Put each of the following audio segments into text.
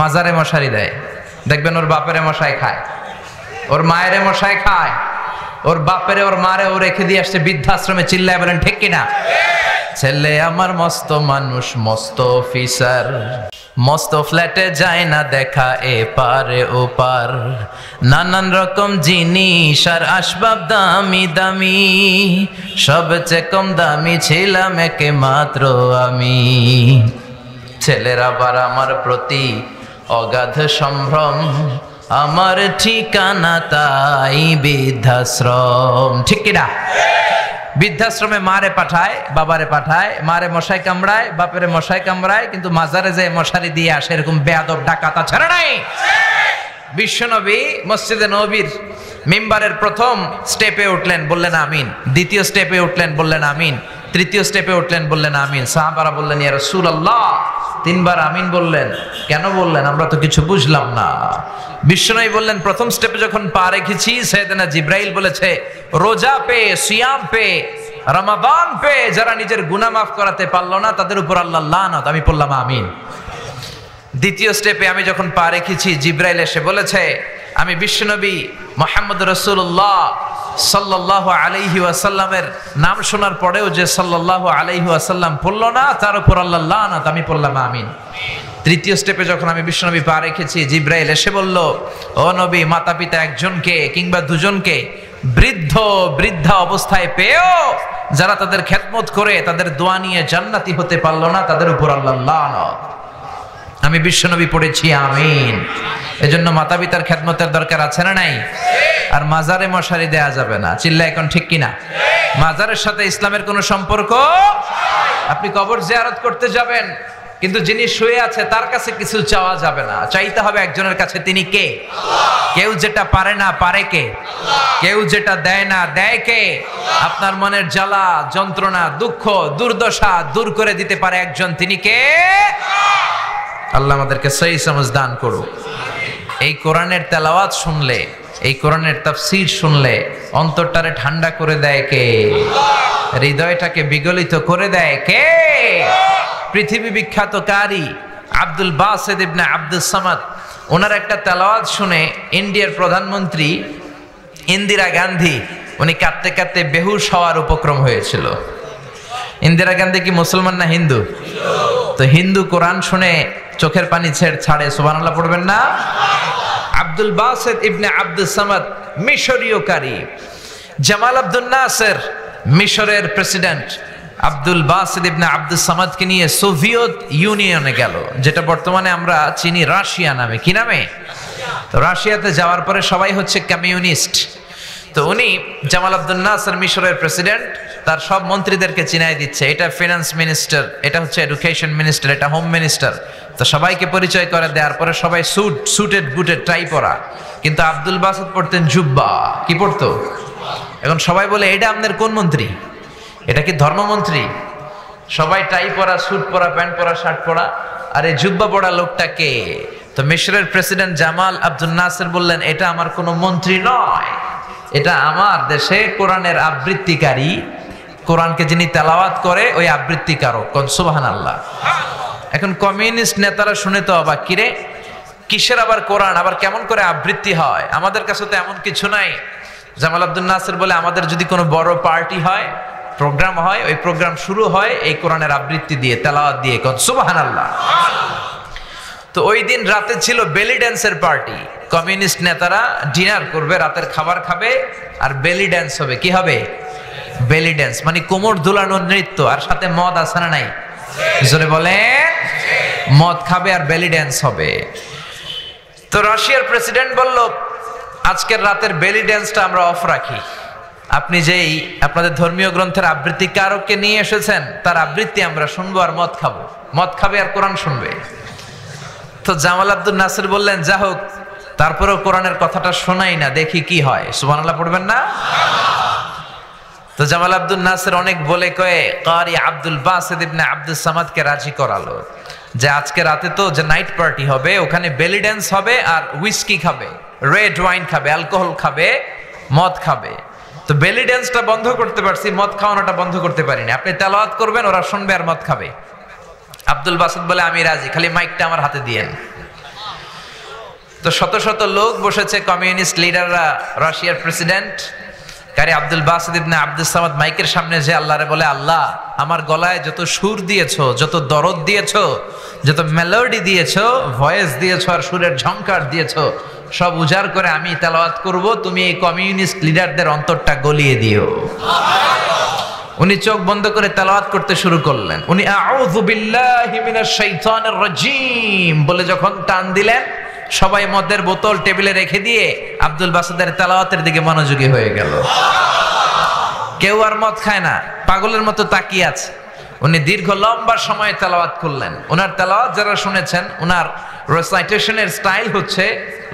মাজারে মশারি দেয়, দেখবেন ওর বাপেরে মশাই খায়, ওর মায়েরে মশাই খায়, ওর বাপেরে ওর মারে ও রেখে দিয়ে আসছে বৃদ্ধাশ্রমে। চিল্লায় বলেন ঠিক কিনা? ছেলে আমার মস্ত মানুষ, মস্ত অফিসার, মস্ত ফ্ল্যাটে যায় না দেখা এপারে ওপার, নানান রকম জিনিস আর আসবাব দামি দামি, সবচেয়ে কম দামি ছিলাম একে মাত্র আমি। ছেলের আবার আমার প্রতি অগাধ সম্ভ্রম, আমার ঠিকানা তাই বৃদ্ধাশ্রম। ঠিক কিনা? বৃদ্ধাশ্রমে মারে পাঠায়, বাবারে পাঠায়, মারে মশাই কামড়ায়, বাপেরে মশাই কামড়ায়, কিন্তু মাজারে যে মশারি দিয়ে আসে এরকম বেয়াদব ডাকাতা ছাড়া নাই। বিশ্বনবী মসজিদে নববীর মিম্বারের প্রথম স্টেপে উঠলেন, বললেন আমিন। দ্বিতীয় স্টেপে উঠলেন, বললেন আমিন। তৃতীয় স্টেপে উঠলেন, বললেন আমিন। সাহাবারা বললেন ইয়া রাসূলুল্লাহ, তিনবার আমিন বললেন, কেন বললেন? আমরা তো কিছু বুঝলাম না। বিশ্বনবী বললেন, প্রথম স্টেপে যখন পা রেখেছি, সাইয়েদনা জিব্রাইল বলেছে, রোজা পে, সিয়াম পে, রমাদান পে যারা নিজের গুনাহ মাফ করাতে পারলো না তাদের উপর আল্লাহর লানত। আমি বললাম আমিন। দ্বিতীয় স্টেপে আমি যখন পা রেখেছি, জিব্রাইল এসে বলেছে, আমি বিশ্বনবী মুহাম্মদ রাসূলুল্লাহ সাল্লাল্লাহু আলাইহি ওয়াসাল্লামের নাম শোনার পরেও যে সাল্লাল্লাহু আলাইহি ওয়াসাল্লাম পড়লো না তার উপর আল্লাহর লানত। আমি বললাম আমিন। তৃতীয় স্টেপে যখন আমি বিশ্বনবী পা রেখেছি, জিব্রাইল এসে বলল, ও নবী, মাতা পিতা একজনকে কিংবা দুজনকে বৃদ্ধা অবস্থায় পেয়েও যারা তাদের খেদমত করে তাদের দোয়া নিয়ে জান্নাতি হতে পারলো না তাদের উপর আল্লাহর লানত। আমি বিশ্বনবী পড়েছি আমিন। এজন্য মাতা পিতার খেদমতের দরকার আছে না নাই? আর মাজারে মশারি দেয়া যাবে না। চিল্লা এখন ঠিক কিনা? মাজারের সাথে ইসলামের কোনো সম্পর্ক। আপনি কবর জিয়ারত করতে যাবেন, কিন্তু যিনি শুয়ে আছে তার কাছে কিছু চাওয়া যাবে না, চাইতে হবে একজনের কাছে। তিনি কে? কেউ যেটা পারে না পারে কে? কেউ যেটা দেয় না দেয় কে? আপনার মনের জ্বালা যন্ত্রণা দুঃখ দুর্দশা দূর করে দিতে পারে একজন, তিনি কে? আল্লাহ আমাদেরকে সহি সমঝ দান করুক। এই কোরআনের তেলাওয়াত শুনলে, এই কোরআনের তাফসীর শুনলে অন্তরটারে ঠান্ডা করে দেয় কে? হৃদয়টাকে বিগলিত করে দেয় কে? পৃথিবী বিখ্যাত কারি আব্দুল বাসিত ইবনে আব্দুস সামাদ, ওনার একটা তেলাওয়াত শুনে ইন্ডিয়ার প্রধানমন্ত্রী ইন্দিরা গান্ধী উনি কাঁদতে কাঁদতে বেহুশ হওয়ার উপক্রম হয়েছিল। ইন্দিরা গান্ধী কি মুসলমান না হিন্দু? তো হিন্দু কোরআন শুনে চোখের পানি ছাড়ে, সুবহানাল্লাহ পড়বেন না? আব্দুল বাসিত ইবনে আব্দুস সামাদ মিশরীয় কারি। জামাল আব্দুল নাসের মিশরের প্রেসিডেন্ট আব্দুল বাসিত ইবনে আব্দুস সামাদকে নিয়ে সোভিয়েত ইউনিয়নে গেল, যেটা বর্তমানে আমরা চিনি রাশিয়া নামে। কি নামে? তো রাশিয়াতে যাওয়ার পরে সবাই হচ্ছে কমিউনিস্ট। তো উনি জামাল আব্দুল নাসের মিশরের প্রেসিডেন্ট, তার সব মন্ত্রীদেরকে চিনাই দিচ্ছে, এটা ফিনান্স মিনিস্টার, এটা হচ্ছে এডুকেশন মিনিস্টার, এটা হোম মিনিস্টার। তো সবাইকে পরিচয় করে দেওয়ার পরে সবাই সুটেড বুটেড টাই পরা, কিন্তু আব্দুল বাসিত পড়তেন জুব্বা। কি পড়তো? এখন সবাই বলে এটা আপনাদের কোন মন্ত্রী? এটা কি ধর্মমন্ত্রী? সবাই টাই পরা, স্যুট পরা, প্যান্ট পরা, শার্ট পরা, আর এই জুব্বা পরা লোকটা কে? তো মিশরের প্রেসিডেন্ট জামাল আব্দুল নাসের বললেন, এটা আমার কোনো মন্ত্রী নয়, এটা আমার দেশে কোরআনের আবৃত্তিকারী, কোরআনকে যিনি তেলাওয়াত করে ওই আবৃত্তিকারক। সুবহানাল্লাহ। এখন কমিউনিস্ট নেতারা শুনে তো অবাক, কিরে কিসের আবার কোরআন, আবার কেমন করে আবৃত্তি হয়? আমাদের কাছে তো এমন কিছু নাই। জামাল আব্দুল নাসের বলে, আমাদের যদি কোনো বড় পার্টি হয়, প্রোগ্রাম হয়, ওই প্রোগ্রাম শুরু হয় এই কোরআনের আবৃত্তি দিয়ে, তেলাওয়াত দিয়ে। সুবহানাল্লাহ। তো ওই দিন রাতে ছিল বেলি ড্যান্সের পার্টি। কমিউনিস্ট নেতারা ডিনার করবে, রাতের খাবার খাবে, আর বেলি ড্যান্স হবে। কি হবে? বেলি ড্যান্স মানে কোমর দুলানোর নৃত্য, আর সাথে মদ আছে না নাই? জোরে বলে, মদ খাবে আর বেলি ড্যান্স হবে। তো রাশিয়ার প্রেসিডেন্ট বলল, আজকের রাতের বেলি ড্যান্সটা আমরা অফ রাখি, আপনি যেই আপনাদের ধর্মীয় গ্রন্থের আবৃত্তিকারককে নিয়ে এসেছেন তার আবৃত্তি আমরা শুনবো আর মদ খাবো। মদ খাবে আর কোরআন শুনবে। তো জামাল আব্দুল নাসের বললেন, যা হোক, তারপরেও কোরআনের কথাটা শোনাই না, দেখি কি হয়। সুবহানাল্লাহ পড়বেন না? তো জামাল আব্দুল নাসের অনেক বলে কয়ে কারি আব্দুল বাসিত ইবনে আব্দুস সামাদকে রাজি করালো যে আজকে রাতে তো যে নাইট পার্টি হবে, ওখানে বেলি ড্যান্স হবে আর হুইস্কি খাবে, রেড ওয়াইন খাবে, অ্যালকোহল খাবে, মদ খাবে। তো বেলি ড্যান্সটা বন্ধ করতে পারছি, মদ খাওয়ানোটা বন্ধ করতে পারিনি। আপনি তেলাওয়াত করবেন, ওরা শুনবে আর মদ খাবে। আব্দুল বাসিত বলে, আমি রাজি, খালি মাইকটা আমার হাতে দিয়েন। তো শত শত লোক বসেছে, কমিউনিস্ট লিডাররা, রাশিয়ার প্রেসিডেন্ট কারি আব্দুল বাসিত ইবনে আব্দুস সামাদ মাইকের সামনে যে আল্লাহরে বলে, আল্লাহ আমার গলায় যত সুর দিয়েছো, যত দরদ দিয়েছো, যত মেলোডি দিয়েছো, ভয়েস দিয়েছো আর সুরের ঝংকার দিয়েছো, সব উজাড় করে আমি তেলাওয়াত করব, তুমি এই কমিউনিস্ট লিডারদের অন্তরটা গলিয়ে দিও। উনি চোখ বন্ধ করে তেলাওয়াত করতে শুরু করলেন। উনি আউযু বিল্লাহি মিনাশ শাইতানির রাজীম বলে যখন টান দিলেন, সবাই মদের বোতল টেবিলে রেখে দিয়ে আব্দুল বাসিতের তেলাওয়াতের দিকে মনোযোগী হয়ে গেল। কেউ আর মদ খায় না, পাগলের মতো তাকিয়ে আছে। উনি দীর্ঘ লম্বা সময় তেলাওয়াত করলেন। ওনার তেলাওয়াত যারা শুনেছেন, ওনার রেসাইটেশনের স্টাইল হচ্ছে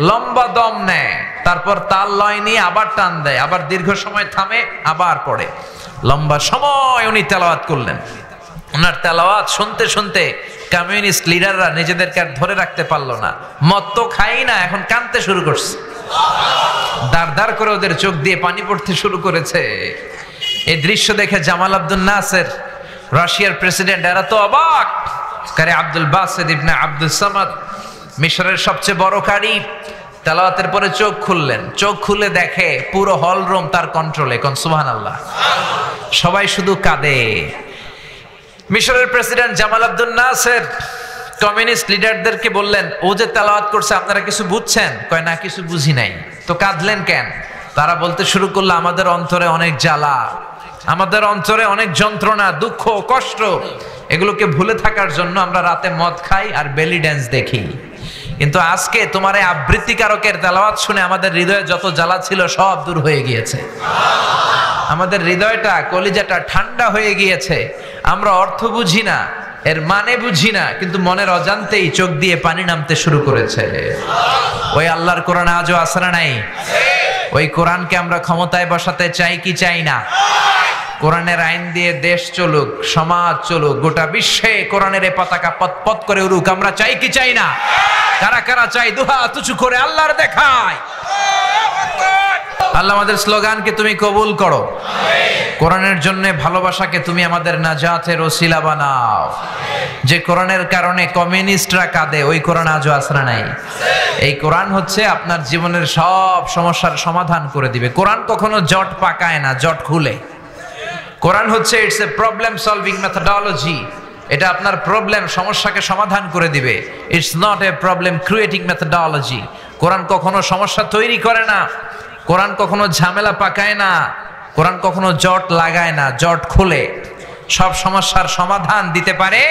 লম্বা দম নেয়, তারপর তাল লয় নিয়ে আবার টান দেয়, আবার দীর্ঘ সময় থামে, আবার পড়ে। লম্বা সময় উনি তেলাওয়াত করলেন। ওনার তেলাওয়াত শুনতে শুনতে কমিউনিস্ট লিডাররা নিজেদেরকে আর ধরে রাখতে পারলো না। মদ তো খাই না, এখন কাঁদতে শুরু করছে। দাঁড় দাঁড় করে ওদের চোখ দিয়ে পানি পড়তে শুরু করেছে। এই দৃশ্য দেখে জামাল আব্দুল নাসের, রাশিয়ার প্রেসিডেন্ট, এরা তো অবাক। কারি আব্দুল বাসিত ইবনে আব্দুস সামাদ, মিশরের সবচেয়ে বড় কারি, তেলাওয়াতের পরে চোখ খুললেন। চোখ খুলে দেখে পুরো হল রুম তার কন্ট্রোলে। কোন সুবহানাল্লাহ। সবাই শুধু কাঁদে। মিশরের প্রেসিডেন্ট জামাল আব্দুল নাসের কমিউনিস্ট লিডারদেরকে বললেন, ও যে তেলাওয়াত করছে আপনারা কিছু বুঝছেন? কয় না, কিছু বুঝি নাই। তো কাঁদলেন কেন? তারা বলতে শুরু করলো, আমাদের অন্তরে অনেক জ্বালা, আমাদের অন্তরে অনেক যন্ত্রণা, দুঃখ, কষ্ট, এগুলোকে ভুলে থাকার জন্য আমরা রাতে মদ খাই আর বেলি ড্যান্স দেখি। কিন্তু আজকে তোমার এই আবৃত্তিকারকের তেলাওয়াত শুনে আমাদের হৃদয়ে যত জ্বালা ছিল সব দূর হয়ে গিয়েছে। আমাদের হৃদয়টা, কলিজাটা ঠান্ডা হয়ে গিয়েছে। আমরা অর্থ বুঝি না, এর মানে বুঝি না, কিন্তু মনের অজান্তেই চোখ দিয়ে পানি নামতে শুরু করেছে। ওই আল্লাহর কোরআন আজও আছে না নাই? ওই কোরআনকে আমরা ক্ষমতায় বসাতে চাই কি চাই না? কোরআনের আইন দিয়ে দেশ চলুক, সমাজ চলুক, গোটা বিশ্বে কোরআনের এই পতাকা পথ করে উড়ুক, আমরা চাই কি চাই না? কারা কারা চাই? দুহাত উঁচু করে আল্লাহর দেখায়। আল্লাহ আমাদের স্লোগানকে তুমি কবুল করো। কোরআনের জন্য ভালোবাসাকে তুমি আমাদের নাজাতের ওসিলা বানাও। যে কোরআনের কারণে কমিউনিস্টরা কাঁদে, ওই কোরআন আজও আসরা নাই। এই কোরআন হচ্ছে আপনার জীবনের সব সমস্যার সমাধান করে দিবে। কোরআন কখনো জট পাকায় না, জট খুলে। কোরআন হচ্ছে it's a problem solving methodology. এটা আপনার প্রবলেম, সমস্যাকে সমাধান করে দিবে। It's not a problem creating methodology. Quran কখনো সমস্যা তৈরি করে না, কোরআন কখনো ঝামেলা পাকায় না, কোরআন কখনো জট লাগায় না, জট খুলে সব সমস্যার সমাধান দিতে পারে।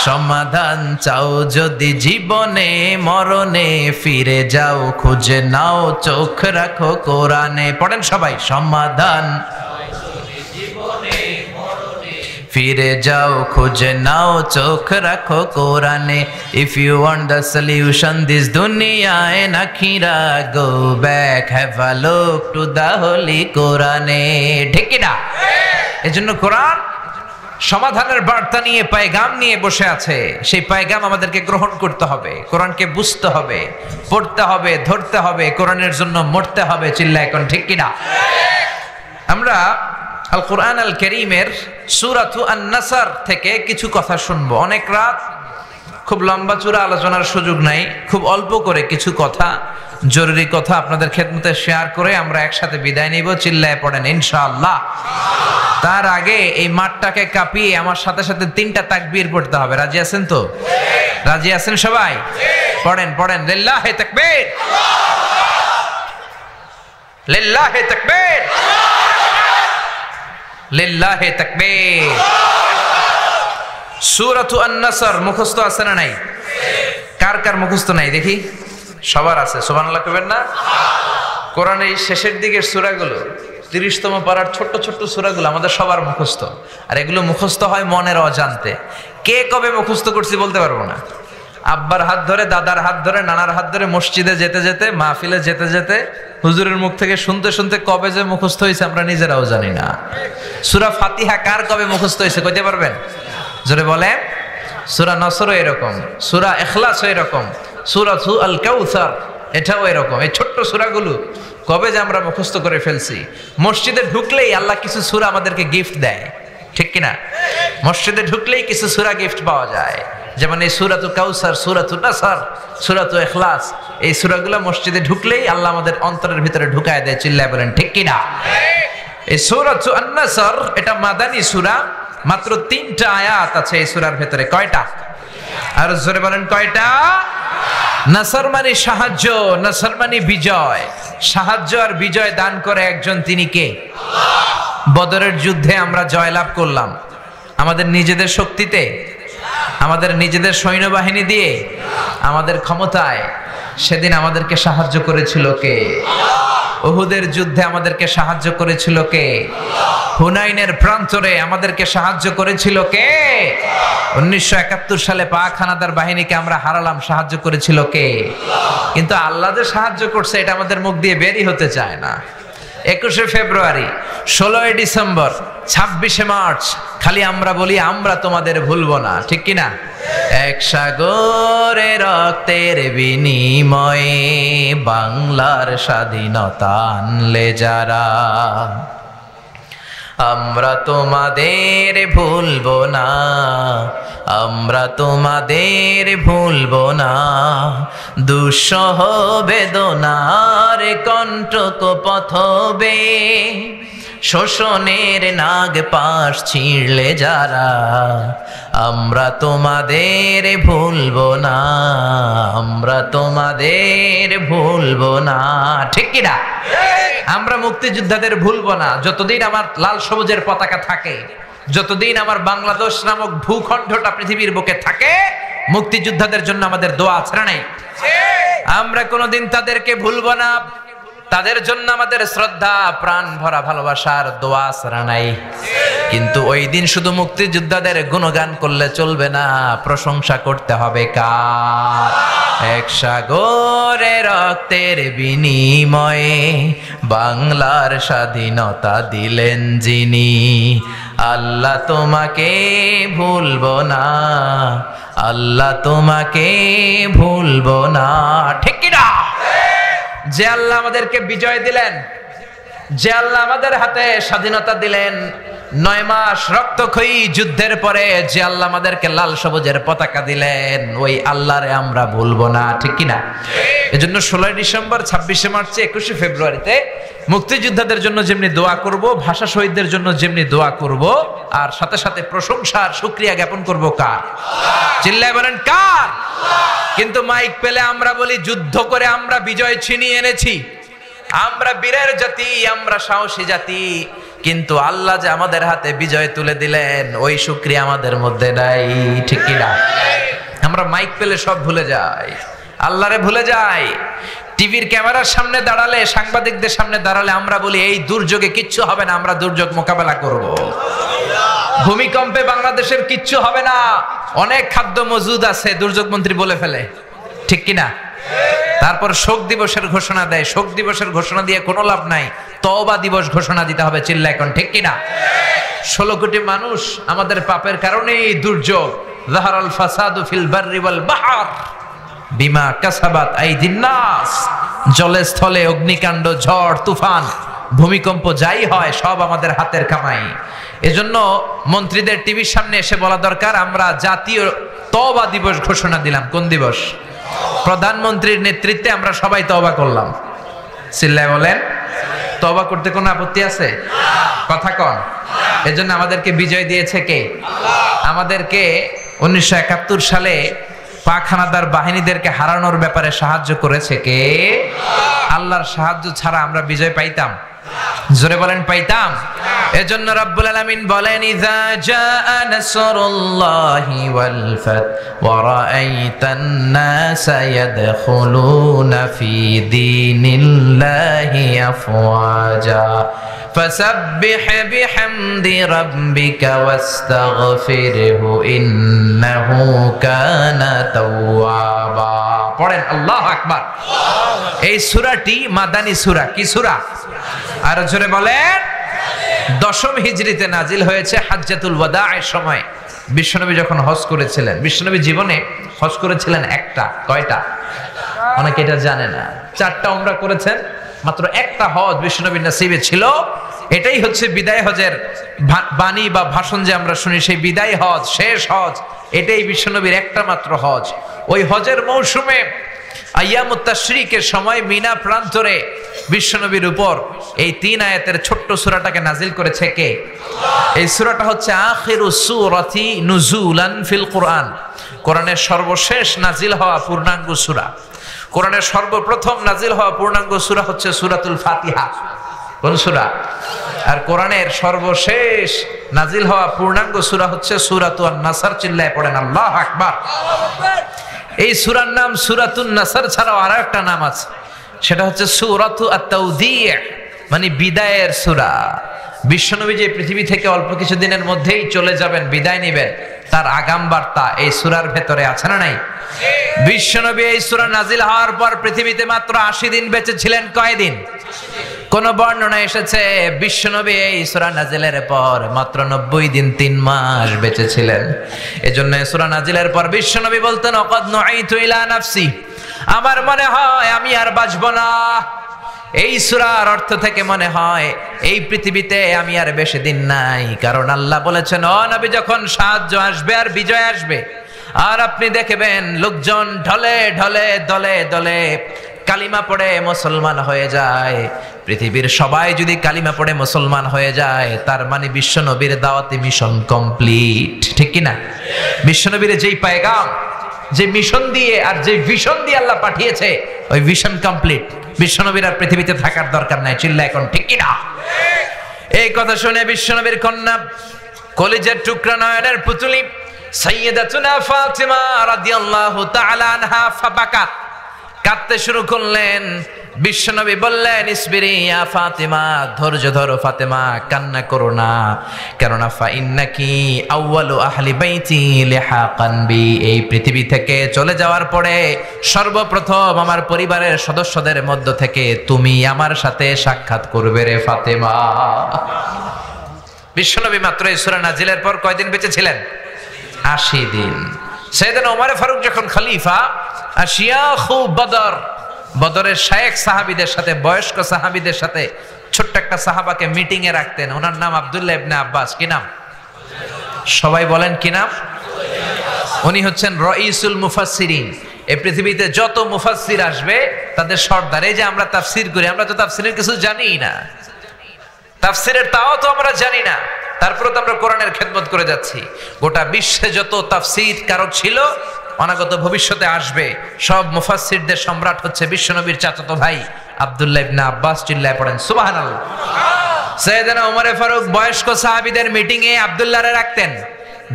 সমাধান চাও যদি জীবনে মরণে, ফিরে যাও খুঁজে নাও, চোখ রাখো কোরআনে। পড়েন সবাই, সমাধান ফিরে যাও খুঁজে নাও, চোখ রাখো কোরআনে। If you want the solution this দুনিয়ায় নাখিরা, go back, have a look to the holy কোরআনে। ঠিক কি না? এজন্য কোরআন সমাধানের বার্তা নিয়ে, পায়গাম নিয়ে বসে আছে। সেই পায়গাম আমাদেরকে গ্রহণ করতে হবে, কোরআনকে বুঝতে হবে, পড়তে হবে, ধরতে হবে, কোরআনের জন্য মরতে হবে। চিল্লায় এখন ঠিক কি না? আমরা আল কোরআন আল কারীমের সূরাতু আন-নাসর থেকে কিছু কথা শুনবো। অনেক রাত, খুব লম্বা চূড়া আলোচনার সুযোগ নাই, খুব অল্প করে কিছু কথা, জরুরি কথা আপনাদের খেদমতে শেয়ার করে আমরা একসাথে বিদায় নিব। চিল্লায় পড়েন ইনশাআল্লাহ। তার আগে এই মাঠটাকে কাঁপিয়ে আমার সাথে সাথে 3টা তাকবীর পড়তে হবে। রাজি আছেন তো? রাজি আছেন সবাই? পড়েন পড়েন, লিল্লাহি তাকবীর, লিল্লাহি তাকবীর, লিল্লাহি তাকবীর। সূরাতু আন-নাসর মুখস্থ আছে না নাই? কার কার মুখস্থ নাই দেখি? সবার আছে। সুবহানাল্লাহ কইবেন না? কোরআনের এই শেষের দিকের সূরাগুলো, 30তম পারার ছোট্ট ছোট্ট সূরাগুলো আমাদের সবার মুখস্থ। আর এগুলো মুখস্থ হয় মনের অজান্তে। কে কবে মুখস্থ করছি বলতে পারবো না। আব্বার হাত ধরে, দাদার হাত ধরে, নানার হাত ধরে, মসজিদে যেতে যেতে, মাহফিলে যেতে যেতে, হুজুরের মুখ থেকে শুনতে শুনতে কবে যে মুখস্থ হয়েছে আমরা নিজেরাও জানি না। সূরা ফাতিহা কার কবে মুখস্থ হয়েছে কইতে পারবেন? জোরে বলেন। সূরা নসরও এরকম, সূরা ইখলাসও এরকম, সূরাতু আল কাউসার এটাও এরকম। এই ছোট্ট সূরাগুলো কবে যে আমরা মুখস্থ করে ফেলছি। মসজিদে ঢুকলেই আল্লাহ কিছু সূরা আমাদেরকে গিফট দেয়, ঠিক কিনা? মসজিদে ঢুকলেই কিছু সূরা গিফট পাওয়া যায়। যেমন এই সূরাতুল কাউসার, সূরাতুন নাসর, সূরাতুল ইখলাস, এই সূরাগুলো মসজিদে ঢুকলেই আল্লাহ আমাদের অন্তরের ভিতরে ঢুকায় দেয়। চিল্লায় বলেন ঠিক কিনা? এই সূরাতুন আন-নাসর এটা মাদানী সূরা, মাত্র 3টা আয়াত আছে এই সূরার ভিতরে। কয়টা? আর জোরে বলেন কয়টা? নাসর মানে সাহায্য, নাসর মানে বিজয়। সাহায্য আর বিজয় দান করে একজন, তিনি কে? বদরের যুদ্ধে আমরা জয়লাভ করলাম আমাদের নিজেদের শক্তিতে, আমাদের নিজেদের সৈন্যবাহিনী দিয়ে, আমাদের ক্ষমতায়। সেদিন আমাদেরকে সাহায্য করেছিল কে? উহুদের যুদ্ধে আমাদেরকে সাহায্য করেছিল কে? হুনাইনের প্রান্তরে আমাদেরকে সাহায্য করেছিল কে? 1971 সালে পাক হানাদার বাহিনীকে আমরা হারালাম, সাহায্য করেছিল কে? কিন্তু আল্লাহ যে সাহায্য করছে এটা আমাদের মুখ দিয়ে বেরই হতে চায় না। 21শে ফেব্রুয়ারি, 16ই ডিসেম্বর, 26শে মার্চ খালি আমরা বলি আমরা তোমাদের ভুলবো না, ঠিক কিনা? এক সাগরে রক্তের বিনিময়ে বাংলার স্বাধীনতা আনলে যারা, আমরা তোমাদের ভুলবো না, আমরা তোমাদের ভুলবো না। দুঃসহ বেদনার কণ্টক পথবে শোষণের নাগ পাশ ছিঁড়লে যারা, আমরা তোমাদের ভুলবো না, আমরা তোমাদের ভুলবো না, ঠিক কিনা? আমরা মুক্তিযোদ্ধাদের ভুলবো না। যতদিন আমার লাল সবুজের পতাকা থাকে, যতদিন আমার বাংলাদেশ নামক ভূখণ্ডটা পৃথিবীর বুকে থাকে, মুক্তিযোদ্ধাদের জন্য আমাদের দোয়া ছাড়া নেই। আমরা কোনোদিন তাদেরকে ভুলবো না, তাদের জন্য আমাদের শ্রদ্ধা, প্রাণ ভরা ভালোবাসার দোয়া ছাড়া নাই। কিন্তু ওই দিন শুধু মুক্তিযোদ্ধাদের গুণগান করলে চলবে না, প্রশংসা করতে হবে কার? এক সাগরে রক্তের বিনিময়ে বাংলার স্বাধীনতা দিলেন যিনি, আল্লাহ তোমাকে ভুলবো না, আল্লাহ তোমাকে ভুলবো না, ঠিক কিনা? যে আল্লাহ আমাদেরকে বিজয় দিলেন, যে আল্লাহ আমাদের হাতে স্বাধীনতা দিলেন, 9 মাস রক্তক্ষয়ী যুদ্ধের পরে যে আল্লাহ আমাদেরকে লাল সবুজের পতাকা দিলেন, ওই আল্লাহরে আমরা ভুলবো না, ঠিক কিনা? এজন্য 16ই ডিসেম্বর, 26শে মার্চ, 21শে ফেব্রুয়ারিতে মুক্তিযোদ্ধাদের জন্য যেমনি দোয়া করব, ভাষা শহীদদের জন্য যেমনি দোয়া করব, আর সাথে সাথে প্রশংসা আর শুকরিয়া জ্ঞাপন করব কার? চিল্লায় বলেন কার? কিন্তু মাইক পেলে আমরা বলি যুদ্ধ করে আমরা বিজয় ছিনিয়ে এনেছি, আমরা বীরের জাতি, আমরা সাহসী জাতি। কিন্তু আল্লাহ যে আমাদের হাতে বিজয় তুলে দিলেন, ওই শুকরিয়া আমাদের মধ্যে নাই, ঠিক কিনা? আমরা মাইক পেলে সব ভুলে যাই, আল্লাহরে ভুলে যাই। টিভির ক্যামেরার সামনে দাঁড়ালে, সাংবাদিকদের সামনে দাঁড়ালে আমরা বলি এই দুর্যোগে কিচ্ছু হবে না, আমরা দুর্যোগ মোকাবেলা করব। ভূমিকম্পে বাংলাদেশের কিচ্ছু হবে না, অনেক খাদ্য মজুদ আছে, দুর্যোগ মন্ত্রী বলে ফেলে, ঠিক কিনা? তারপর শোক দিবসের ঘোষণা দেয়, শোক দিবসের ঘোষণা দিয়ে কোনো লাভ নাই, তওবা দিবস ঘোষণা দিতে হবে, চিল্লায় এখন, ঠিক কিনা? 16 কোটি মানুষ আমাদের পাপের কারণেই দুর্যোগ। যাহারাল ফাসাদু ফিল বাররি ওয়াল বাহর বিমা কাসাবাত আইদিন নাস। জলে স্থলে অগ্নিকাণ্ড, ঝড় তুফান, ভূমিকম্প যাই হয় সব আমাদের হাতের কামাই। এজন্য মন্ত্রীদের টিভির সামনে এসে বলা দরকার, আমরা জাতীয় তওবা দিবস ঘোষণা দিলাম। কোন দিবস? প্রধানমন্ত্রীর নেতৃত্বে আমরা সবাই তওবা করলাম। চিল্লায় বলেন তওবা করতে কোনো আপত্তি আছে? কথা কন। এজন্য আমাদেরকে বিজয় দিয়েছে কে? আমাদেরকে 1971 সালে পাক হানাদার বাহিনীদেরকে হারানোর ব্যাপারে সাহায্য করেছে কে? আল্লাহর সাহায্য ছাড়া আমরা বিজয় পাইতাম? জোরে বলেন পাইতাম? এজন্য রব্বুল আলামিন বলেন, ইযা জাআ নাসরুল্লাহি ওয়াল ফাত ওয়া রাআইতান নাসা ইয়াদখুলুনা ফি দীনিল্লাহি আফওয়াজা ফাসাব্বিহ বিহামদি রাব্বিকা ওয়াস্তাগফিরহু ইন্নাহু কানা তাওয়াবা। পড়েন আল্লাহু আকবার। এই সূরাটি মাদানী সূরা। কি সূরা? আর জোরে বলেন। 10ম হিজরিতে নাজিল হয়েছে, হাজ্জাতুল ওয়াদা'ের সময়। বিশ্বনবী যখন হজ করেছিলেন, বিশ্বনবী জীবনে হজ করেছিলেন একটা। কয়টা? অনেকে এটা জানে না। 4টা উমরা করেছেন, মাত্র একটা হজ বিশ্বনবীর নসিবে ছিল। এটাই হচ্ছে বিদায় হজের বাণী বা ভাষণ যে আমরা শুনি, সেই বিদায় হজ, শেষ হজ এটাই বিশ্বনবীর একটা মাত্র হজ। ওই হজের মৌসুমে আইয়ামুত তাশরিকের সময় মিনা প্রান্তরে বিশ্বনবীর উপর এই 3 আয়াতের ছোট্ট সূরাটাকে নাজিল করেছে কে? এই সূরাটা হচ্ছে আখিরুস সূরাতি নুজুলান ফিল কুরআন, কোরআনের সর্বশেষ নাজিল হওয়া পূর্ণাঙ্গ সূরা। কোরআনের সর্বপ্রথম নাজিল হওয়া পূর্ণাঙ্গ সূরা হচ্ছে সূরাতুল ফাতিহা। কোন সূরা? আর কোরআনের সর্বশেষ নাজিল হওয়া পূর্ণাঙ্গ সূরা হচ্ছে সূরাতুন নাসর। চিল্লায়ে পড়েন আল্লাহু আকবার। এই সূরার নাম সূরাতুন নাসর ছাড়াও আরো একটা নাম আছে, সেটা হচ্ছে সূরাতু আত-তাওদী', মানে বিদায়ের সূরা। বিশ্বনবী যে পৃথিবী থেকে অল্প কিছুদিনের মধ্যেই চলে যাবেন, বিদায় নেবেন, তার আগাম বার্তা এই সূরার ভেতরে আছে না নাই? বিশ্বনবী এই সূরা নাজিল হওয়ার পর পৃথিবীতে মাত্র 80 দিন বেঁচে ছিলেন। কয়দিন? কোন বর্ণনা এসেছে বিশ্বনবী এই সূরা নাজিলের পর মাত্র 90 দিন 3 মাস বেঁচে ছিলেন। এজন্য সূরা নাজিলের পর বিশ্বনবী বলতেন ওয়াকাদ নুঈতু ইলা নাফসি, আমার মনে হয় আমি আর বাঁচব না। এই সূরার অর্থ থেকে মনে হয় এই পৃথিবীতে আমি আর বেশি দিন নাই, কারণ আল্লাহ বলেছেন ও নবী যখন সাহায্য আসবে আর বিজয় আসবে আর আপনি দেখবেন লোকজন ঢলে ঢলে দলে দলে কালিমা পড়ে মুসলমান হয়ে যায়। পৃথিবীর সবাই যদি কালিমা পড়ে মুসলমান হয়ে যায় তার মানে বিশ্বনবীর দাওয়াতি মিশন কমপ্লিট, ঠিক কি না? বিশ্বনবীর যেই পায়গাম, যে মিশন দিয়ে আর যে ভিশন দিয়ে আল্লাহ পাঠিয়েছে ওই ভিশন কমপ্লিট। বিশ্বনবীর আর পৃথিবীতে থাকার দরকার নাই। চিল্লা এখন ঠিক কি না? এই কথা শুনে বিশ্বনবীর কন্যা কলিজার টুকরা নয়নের পুতুলি সাইয়্যিদাতুনা ফাতিমা রাদিয়াল্লাহু তাআলা আনহা ফাবাকাত, কাঁদতে শুরু করলেন। বিশ্বনবী বললেন ইসবিরি ইয়া ফাতিমা, ধৈর্য ধরো ফাতেমা, কান্না করো না, কেননা ফাইন্নাকি আউয়ালু আহলি বাইতি লিহাকান বি, এই পৃথিবী থেকে চলে যাওয়ার পরে সর্বপ্রথম আমার পরিবারের সদস্যদের মধ্য থেকে তুমি আমার সাথে সাক্ষাৎ করবে রে ফাতেমা। বিশ্বনবী মাত্র এই সূরা নাজিলের পর কয়দিন বেঁচে ছিলেন? 80 দিন। সাইয়েদনা ওমর ফারুক যখন খলিফা, আশিয়াখু বদর, বদরের শায়েখ সাহাবীদের সাথে, বয়স্ক সাহাবীদের সাথে ছোট্ট একটা সাহাবাকে মিটিং এ রাখতেন। ওনার নাম আব্দুল্লাহ ইবনে আব্বাস। কি নাম? সবাই বলেন কি নাম? উনি হচ্ছেন রাইসুল মুফাসসিরিন। এই পৃথিবীতে যত মুফাসসির আসবে তাদের সর্দার। এই যে আমরা তাফসীর করি, আমরা তো তাফসীরের কিছু জানিই না, তাফসীরের তাও তো আমরা জানি না, তারপরে তো আমরা কোরআনের খেদমত করে যাচ্ছি। গোটা বিশ্বে যত তাফসীর কারক ছিল, অনাগত ভবিষ্যতে আসবে, সব মুফাসসিরদের সম্রাট হচ্ছে বিশ্বনবীর চাচাতো ভাই আব্দুল্লাহ ইবনে আব্বাস। চিল্লায় পড়েন সুবহানাল্লাহ। সাইয়েদনা ওমর ফারুক বয়স্ক সাহাবীদের মিটিং এ আব্দুল্লাহরে রাখতেন।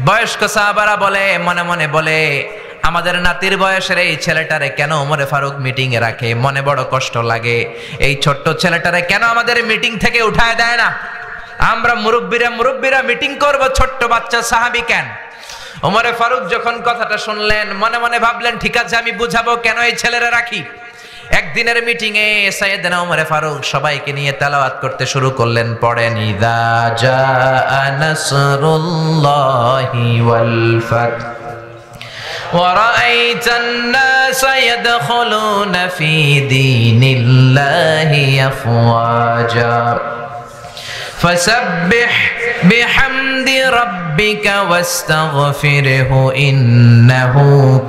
বয়স্ক সাহাবারা বলে, মনে মনে বলে, আমাদের নাতির বয়সের এই ছেলেটারে কেন ওমর ফারুক মিটিং এ রাখে? মনে বড় কষ্ট লাগে, এই ছোট্ট ছেলেটারে কেন আমাদের মিটিং থেকে উঠায় দেয় না? আমরা মুরব্বীরা মিটিং করব, ছোট্ট বাচ্চা সাহাবী কেন? ওমর ফারুক যখন কথাটা শুনলেন মনে মনে ভাবলেন ঠিক আছে আমি বুঝাবো কেন এই ছেলেরা রাখি। একদিনের মিটিং এ সাইয়েদনা ওমর ফারুক সবাইকে নিয়ে তেলাওয়াত করতে শুরু করলেন। পড়েন ইযা জাআ নাসরুল্লাহি ওয়াল ফাত ওয়া রাআইতান নাসা ইয়াদখুলুনা ফি দীনিল্লাহি আফওয়াজা ফাসাব্বিহ বিহামদি রাব্বিকা ওয়াস্তাগফিরহু ইন্নাহু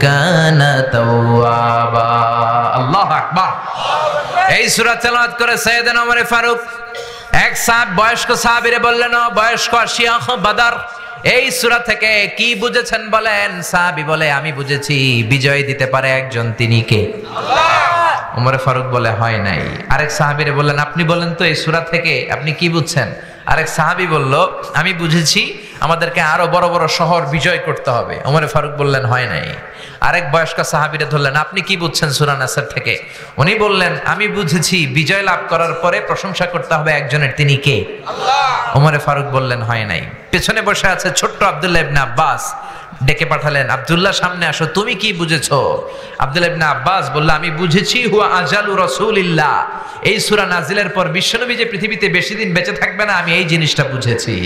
কানা তাওয়াবা। আল্লাহু আকবার। এই সূরা তেলাওয়াত করে সাইয়েদনা ওমর ফারুক এক বয়স্ক সাহাবীরে বললেন, ও বয়স্ক শিয়াখ বদর, এই সূরা থেকে কি বুঝেছেন বলেন? সাহাবী বলে, আমি বুঝেছি বিজয় দিতে পারে একজন, তিনি কে? আল্লাহ। ওমর ফারুক বলে, হয় নাই। আরেক সাহাবীরে বললেন, আপনি বলেন তো এই সূরা থেকে আপনি কি বুঝছেন? আরেক সাহাবী বলল, আমি বুঝেছি আমাদেরকে আরো বড় বড় শহর বিজয় করতে হবে। ওমর ফারুক বললেন, হয় নাই। আরেক বয়স্ক সাহাবীরে ধরলেন, আপনি কি বুঝছেন সূরা নাসর থেকে? উনি বললেন, আমি বুঝেছি বিজয় লাভ করার পরে প্রশংসা করতে হবে একজনের, তিনি কে? আল্লাহ। ওমর ফারুক বললেন, হয় নাই। পেছনে বসে আছে ছোট্ট আব্দুল্লাহ ইবনে আব্বাস, ডেকে পাঠালেন, আব্দুল্লাহ সামনে আসো, তুমি কি বুঝেছো? আব্দুল্লাহ ইবনে আব্বাস বলল, আমি বুঝেছি হুয়া আজালু রাসূলিল্লাহ, এই সূরা নাজিলের পর বিশ্বনবী যে পৃথিবীতে বেশি দিন বেঁচে থাকবে না, আমি এই জিনিসটা বুঝেছি।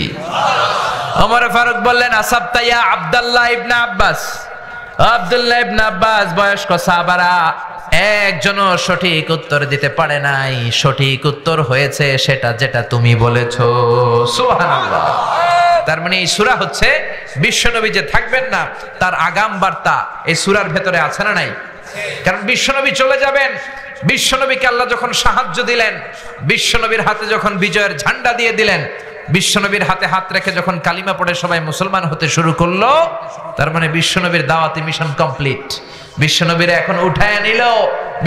ওমর ফারুক বললেন, আসাবতা ইয়া আব্দুল্লাহ ইবনে আব্বাস। আব্দুল্লাহ ইবনে আব্বাস বয়স্ক সাহাবারা একজনও সঠিক উত্তর দিতে পারে নাই। সঠিক উত্তর হয়েছে সেটা যেটা তুমি বলেছো। সুবহানাল্লাহ। তার মানে এই সূরা হচ্ছে বিশ্বনবী যে থাকবেন না তার আগাম বার্তা এই সূরার ভেতরে আছে না নাই? কারণ বিশ্বনবী চলে যাবেন, বিশ্বনবীকে আল্লাহ যখন সাহায্য দিলেন, বিশ্বনবীর হাতে যখন বিজয়ের ঝান্ডা দিয়ে দিলেন, বিশ্বনবীর হাতে হাত রেখে যখন কালিমা পড়ে সবাই মুসলমান হতে শুরু করলো, তার মানে বিশ্বনবীর দাওয়াতি মিশন কমপ্লিট। বিশ্বনবীরা এখন উঠায় নিল,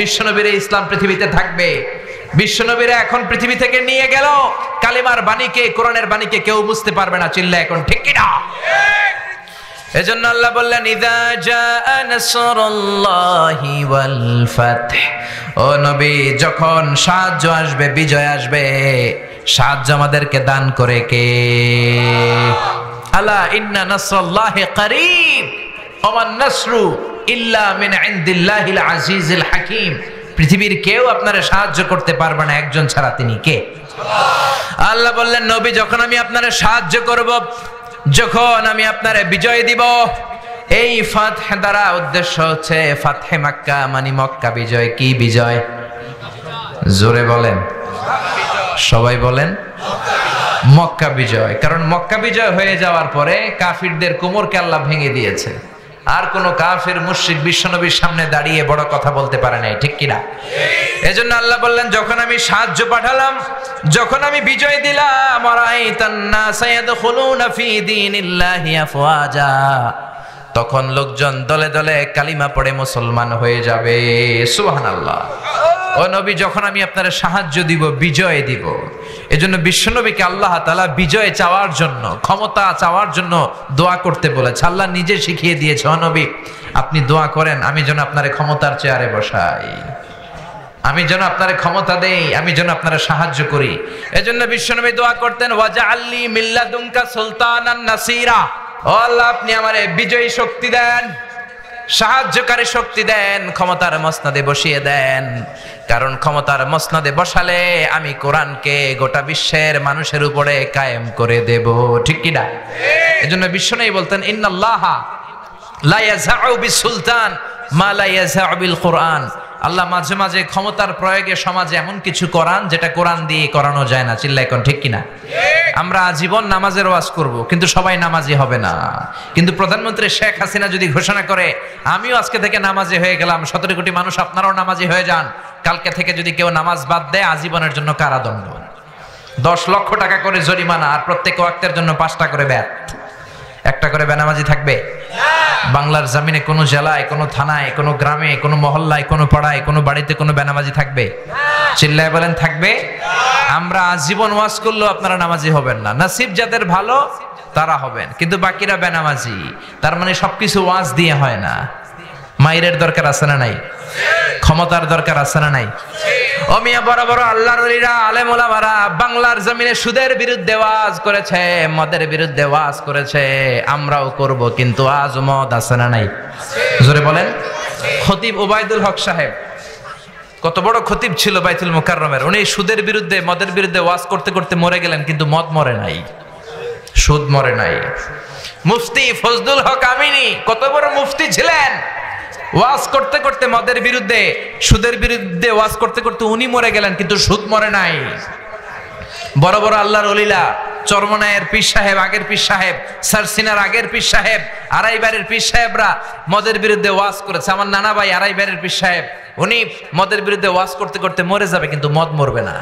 বিশ্বনবীর ইসলাম পৃথিবীতে থাকবে। বিশ্বনবীরা এখন পৃথিবী থেকে নিয়ে গেল, কালিমার বাণীকে, কোরআনের বাণীকে কেউ বুঝতে পারবে না। চিল্লা এখন ঠিক কিনা? এজন্য আল্লাহ বললেন ইযা জাআ নাসরুল্লাহি ওয়াল ফাতহ, ও নবী যখন সাহায্য আসবে, বিজয় আসবে, সাহায্য আমাদেরকে দান করে কে? আলা ইন্না নাসরাল্লাহি করিব ওয়া মান নাসরু ইল্লা মিন ইনদিল্লাহিল আজিজিল হাকীম। পৃথিবীর কেউ আপনারে সাহায্য করতে পারবে না একজন ছাড়া, তিনি কে? আল্লাহ বললেন নবী যখন আমি আপনারে সাহায্য করব, যখন আমি আপনারে বিজয় দিব, এই ফাতহ দ্বারা উদ্দেশ্য হচ্ছে ফাতহে মক্কা, মানে মক্কা বিজয়। কি বিজয়? জোরে বলেন, সবাই বলেন মক্কা বিজয়। কারণ মক্কা বিজয় হয়ে যাওয়ার পরে কাফিরদের কোমরকে আল্লাহ ভেঙে দিয়েছে, আর কোন কাফির মুশরিক বিশ্বনবীর সামনে দাঁড়িয়ে বড় কথা বলতে পারে নাই, ঠিক কিনা? এজন্য আল্লাহ বললেন যখন আমি সাহায্য পাঠালাম, যখন আমি বিজয় দিলাম, আরাইতান নাসা ইয়াদখুলুনা ফি দীনিল্লাহি আফওয়াজা, তখন লোকজন দলে দলে কালিমা পড়ে মুসলমান হয়ে যাবে। সুবহানাল্লাহ। ও নবী যখন আমি আপনার সাহায্য দিব, বিজয় দিব, এজন্য বিশ্বনবীকে আল্লাহ তাআলা বিজয় চাওয়ার জন্য, ক্ষমতা চাওয়ার জন্য দোয়া করতে বলেছে। আল্লাহ নিজে শিখিয়ে দিয়েছে, ও নবী আপনি দোয়া করেন আমি যেন আপনার ক্ষমতার চেয়ারে বসাই, আমি যেন আপনার ক্ষমতা দেই, আমি যেন আপনার সাহায্য করি। এজন্য বিশ্বনবী দোয়া করতেন ওয়াজআলনি মিল্লাদুনকা সুলতানান নাসীরা, ও আল্লাহ আপনি আমারে বিজয়ী শক্তি দেন, সাহায্যকারী শক্তি দেন, ক্ষমতার মসনদে বসিয়ে দেন। কারণ ক্ষমতার মসনদে বসালে আমি কোরআনকে গোটা বিশ্বের মানুষের উপরে কায়েম করে দেব, ঠিক কি না? এজন্য বিশ্বনবী বলতেন ইন্নাল্লাহা লা ইয়াযআউ বিসুলতান মা লা ইয়াযআউ বিল কুরআন। আল্লাহ মাঝে মাঝে ক্ষমতার প্রয়োগে সমাজে এমন কিছু করান যেটা কোরআন দিয়ে করানো যায় না। চিল্লাই কোন ঠিক কিনা? আমরা আজীবন নামাজের ওয়াজ করব, কিন্তু সবাই নামাজি হবে না। কিন্তু প্রধানমন্ত্রী শেখ হাসিনা যদি ঘোষণা করে আমিও আজকে থেকে নামাজি হয়ে গেলাম, 17 কোটি মানুষ আপনারাও নামাজি হয়ে যান, কালকে থেকে যদি কেউ নামাজ বাদ দেয় আজীবনের জন্য কারাদণ্ড, 10 লক্ষ টাকা করে জরিমানা, আর প্রত্যেক ওয়াক্তের জন্য 5টা করে ব্যাত। একটা করে বেনামাজি থাকবে? বাংলার জমিনে কোনো জেলায়, কোনো থানায়, কোনো গ্রামে, কোনো মহল্লায়, কোনো পাড়ায়, কোনো বাড়িতে কোনো বেনামাজি থাকবে? চিল্লায় বলেন থাকবে? আমরা আজীবন ওয়াজ করলেও আপনারা নামাজি হবেন না। নসিব যাদের ভালো তারা হবেন, কিন্তু বাকিরা বেনামাজি। তার মানে সবকিছু ওয়াজ দিয়ে হয় না। মাইরের দরকার আছে না নাই? ক্ষমতার দরকার আছে না নাই? ও মিয়া, বড় বড় আল্লাহর ওলিরা, আলেম ওলামারা বাংলার জমিনে সুদের বিরুদ্ধে ওয়াজ করেছে, মদের বিরুদ্ধে ওয়াজ করেছে, আমরাও করব, কিন্তু আজ মদ আছে না নাই? জোরে বলেন। খতিব ওবায়দুল হক সাহেব কত বড় খতিব ছিল বাইতুল মুকাররমের, উনি সুদের বিরুদ্ধে, মদের বিরুদ্ধে ওয়াজ করতে করতে মরে গেলেন, কিন্তু মদ মরে নাই, সুদ মরে নাই। মুফতি ফজলুল হক আমিনী কত বড় মুফতি ছিলেন, ওয়াজ করতে করতে মদের বিরুদ্ধে, সুদের বিরুদ্ধে ওয়াজ করতে করতে উনি মরে গেলেন, কিন্তু সুদ মরে নাই। বড় বড় আল্লাহর ওলিরা, চরমনায়ের পীর সাহেব, আগের পীর সাহেব, সারসিনার আগের পীর সাহেব, আড়াইবাড়ির পীর সাহেবরা মদের বিরুদ্ধে ওয়াজ করেছে। আমার নানা ভাই আড়াইবাড়ির পীর সাহেব, উনি মদের বিরুদ্ধে ওয়াজ করতে করতে মরে যাবে, কিন্তু মদ মরবে না।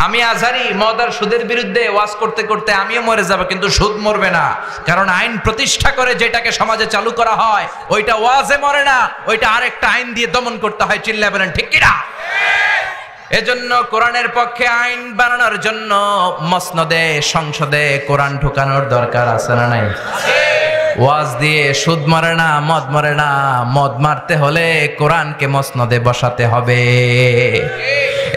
আমি আজহারি মদ আর সুদের বিরুদ্ধে ওয়াজ করতে করতে আমিও মরে যাব, কিন্তু সুদ মরবে না। কারণ আইন প্রতিষ্ঠা করে যেটাকে সমাজে চালু করা হয়, ওইটা ওয়াজে মরে না, ওইটা আরেকটা আইন দিয়ে দমন করতে হয়। চিল্লায় বলেন ঠিক কিনা? এজন্য কোরআনের পক্ষে আইন বানানোর জন্য মসনদে, সংসদে কোরআন ঢুকানোর দরকার আছে না নাই? ওয়াজ দিয়ে সুদ মরে না, মদ মরে না। মদ মারতে হলে কোরআনকে মসনদে বসাতে হবে।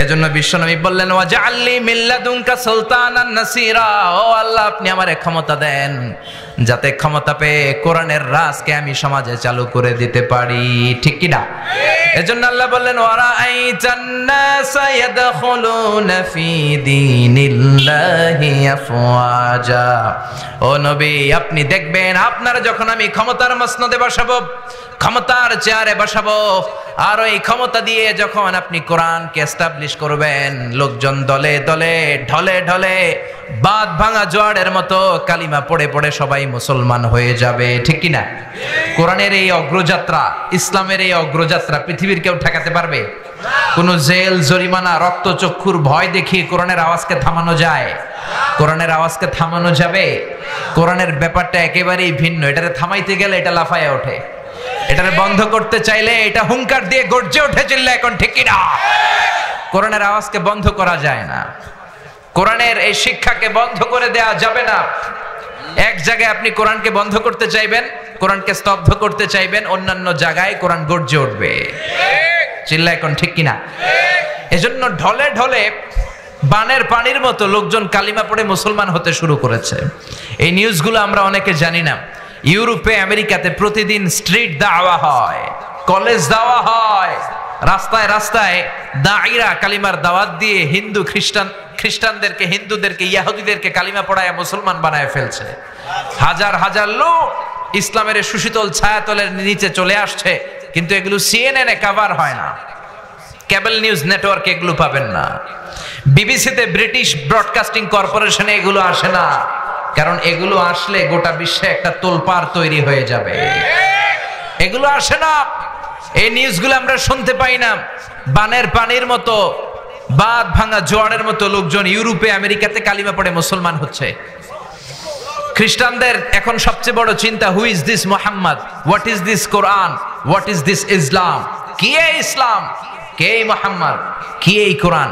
এজন্য বিশ্বনবী বললেন ওয়াজআলনি মিল্লাদুনকা সুলতানান নাসীরা, ও আল্লাহ আপনি আমারে ক্ষমতা দেন, যাতে ক্ষমতা পেয়ে কোরআনের রাজকে আমি সমাজে চালু করে দিতে পারি, ঠিক কি না? এজন্য আল্লাহ বললেন ওয়ারাআইতান নাসা ইয়াদখুলুনা ফি দীনিল্লাহি আফওয়াজা, ও নবী আপনি দেখবেন আপনারা যখন আমি ক্ষমতার মসনদে বসাবো, ক্ষমতার চেয়ারে বসাবো, আর ওই ক্ষমতা দিয়ে যখন আপনি কোরআনকে এস্টাবলিশ করবেন, লোকজন দলে দলে ঢলে ঢলে বাঁধ ভাঙা জোয়ারের মতো কালিমা পড়ে পড়ে সবাই মুসলমান হয়ে যাবে, ঠিক কিনা? কোরআনের এই অগ্রযাত্রা, ইসলামের এই অগ্রযাত্রা পৃথিবীর কেউ ঠেকাতে পারবে? কোন জেল, জরিমানা, রক্তচক্ষুর ভয় দেখিয়ে কোরআনের আওয়াজকে থামানো যায়? কোরআনের আওয়াজকে থামানো যাবে? কোরআনের ব্যাপারটা একেবারেই ভিন্ন। এটারে থামাইতে গেলে এটা লাফায় ওঠে, এটারে বন্ধ করতে চাইলে এটা হুঙ্কার দিয়ে গর্জে ওঠে, চিল্লা এখন, ঠিক কিনা? কোরআনের আওয়াজকে বন্ধ করা যায় না, কোরআনের এই শিক্ষাকে বন্ধ করে দেয়া যাবে না। এক জায়গায় আপনি কোরআনকে বন্ধ করতে চাইবেন, কোরআনকে স্তব্ধ করতে চাইবেন, অন্যান্য জায়গায় কোরআন গর্জে উঠবে, চিল্লা এখন, ঠিক কিনা? এজন্য ঢলে ঢলে বানের পানির মতো লোকজন কালিমা পড়ে মুসলমান হতে শুরু করেছে। এই নিউজগুলো আমরা অনেকে জানি না। ইউরোপে, আমেরিকাতে প্রতিদিন স্ট্রিট দাওয়া হয়, কলেজ দাওয়া হয়, রাস্তায় রাস্তায় দাঈরা কালিমার দাওয়াত দিয়ে খ্রিস্টানদেরকে, হিন্দুদেরকে, ইহুদিদেরকে কালিমা পড়ায় মুসলমান বানায় ফেলছে। হাজার হাজার লোক ইসলামের সুশীতল ছায়াতলের নিচে চলে আসছে, কিন্তু এগুলো সিএনএন এ কভার হয় না, কেবল নিউজ নেটওয়ার্কে এগুলো পাবেন না, বিবিসিতে, ব্রিটিশ ব্রডকাস্টিং কর্পোরেশনে এগুলো আসে না, কারণ এগুলো আসলে গোটা বিশ্বে একটা তোলপাড় তৈরি হয়ে যাবে। এগুলো আসে না, এই নিউজগুলো আমরা শুনতে পাই না। বানের পানির মতো, বাঁধ ভাঙা জোয়ারের মতো লোকজন ইউরোপে, আমেরিকাতে কালিমা পড়ে মুসলমান হচ্ছে। খ্রিস্টানদের এখন সবচেয়ে বড় চিন্তা, who is this Muhammad, what is this Quran, what is this Islam? কি এই ইসলাম, কে এই মুহাম্মদ, কি এই কোরআন?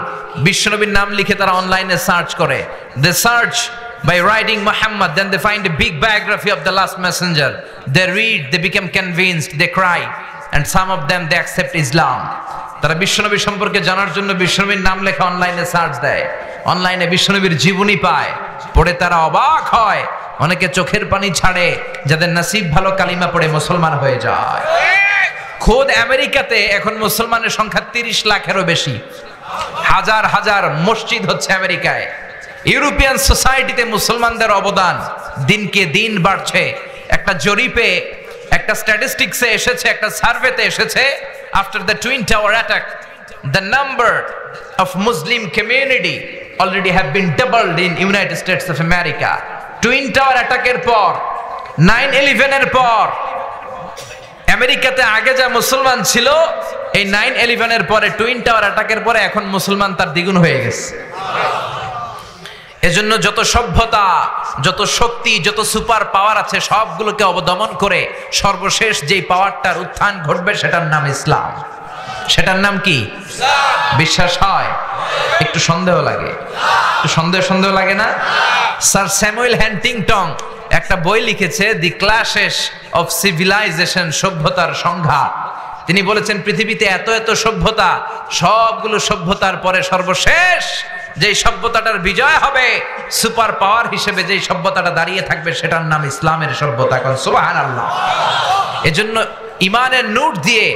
বিশ্বনবীর নাম লিখে তারা অনলাইনে সার্চ করে, দে search by writing Muhammad, then they find a big biography of the last messenger. They read, they become convinced, they cry, and some of them they accept Islam. তারা বিশ্বনবী সম্পর্কে জানার জন্য বিশ্বনবীর নাম লেখা অনলাইনে সার্চ দেয়, অনলাইনে বিশ্বনবীর জীবনী পায়, পড়ে তারা অবাক হয়। অনেকে চোখের পানি ছাড়ে, যাদের নসিব ভালো কালিমা পড়ে মুসলমান হয়ে যায়। খোদ আমেরিকাতে এখন মুসলমানের সংখ্যা 30 লাখেরও বেশি, হাজার হাজার মসজিদ হচ্ছে আমেরিকায়। ইউরোপিয়ান সোসাইটিতে মুসলমানদের অবদান দিনকে দিন বাড়ছে। একটা জরিপে, একটা স্ট্যাটিস্টিক্সে এসেছে, একটা সার্ভেতে এসেছে, after the twin tower attack the number of Muslim community already have been doubled in United states of America. Twin tower অ্যাটাকের পর, 9/11 এর পর আমেরিকাতে আগে যা মুসলমান ছিল, এই 9/11 এর পরে, টুইন টাওয়ার অ্যাটাকের পরে এখন মুসলমান তার দ্বিগুণ হয়ে গেছে। এজন্য যত সভ্যতা, যত শক্তি, যত সুপার পাওয়ার আছে সবগুলোকে অবদমন করে সর্বশেষ যেই পাওয়ারটার উত্থান ঘটবে সেটার নাম ইসলাম। সেটার নাম কি? বিশ্বাস হয়? একটু সন্দেহ লাগে, একটু সন্দেহ লাগে না? স্যার স্যামুয়েল হ্যান্টিংটন একটা বই লিখেছে, দি ক্ল্যাশেস অফ সিভিলাইজেশন, সভ্যতার সংঘাত। তিনি বলেছেন পৃথিবীতে এত এত সভ্যতা, সবগুলো সভ্যতার পরে সর্বশেষ যেই সভ্যতাটার বিজয় হবে, সুপার পাওয়ার হিসেবে যেই সভ্যতাটা দাঁড়িয়ে থাকবে, সেটার নাম ইসলামের সভ্যতা। সুবহানাল্লাহ। এজন্য ইমানের নূর দিয়ে,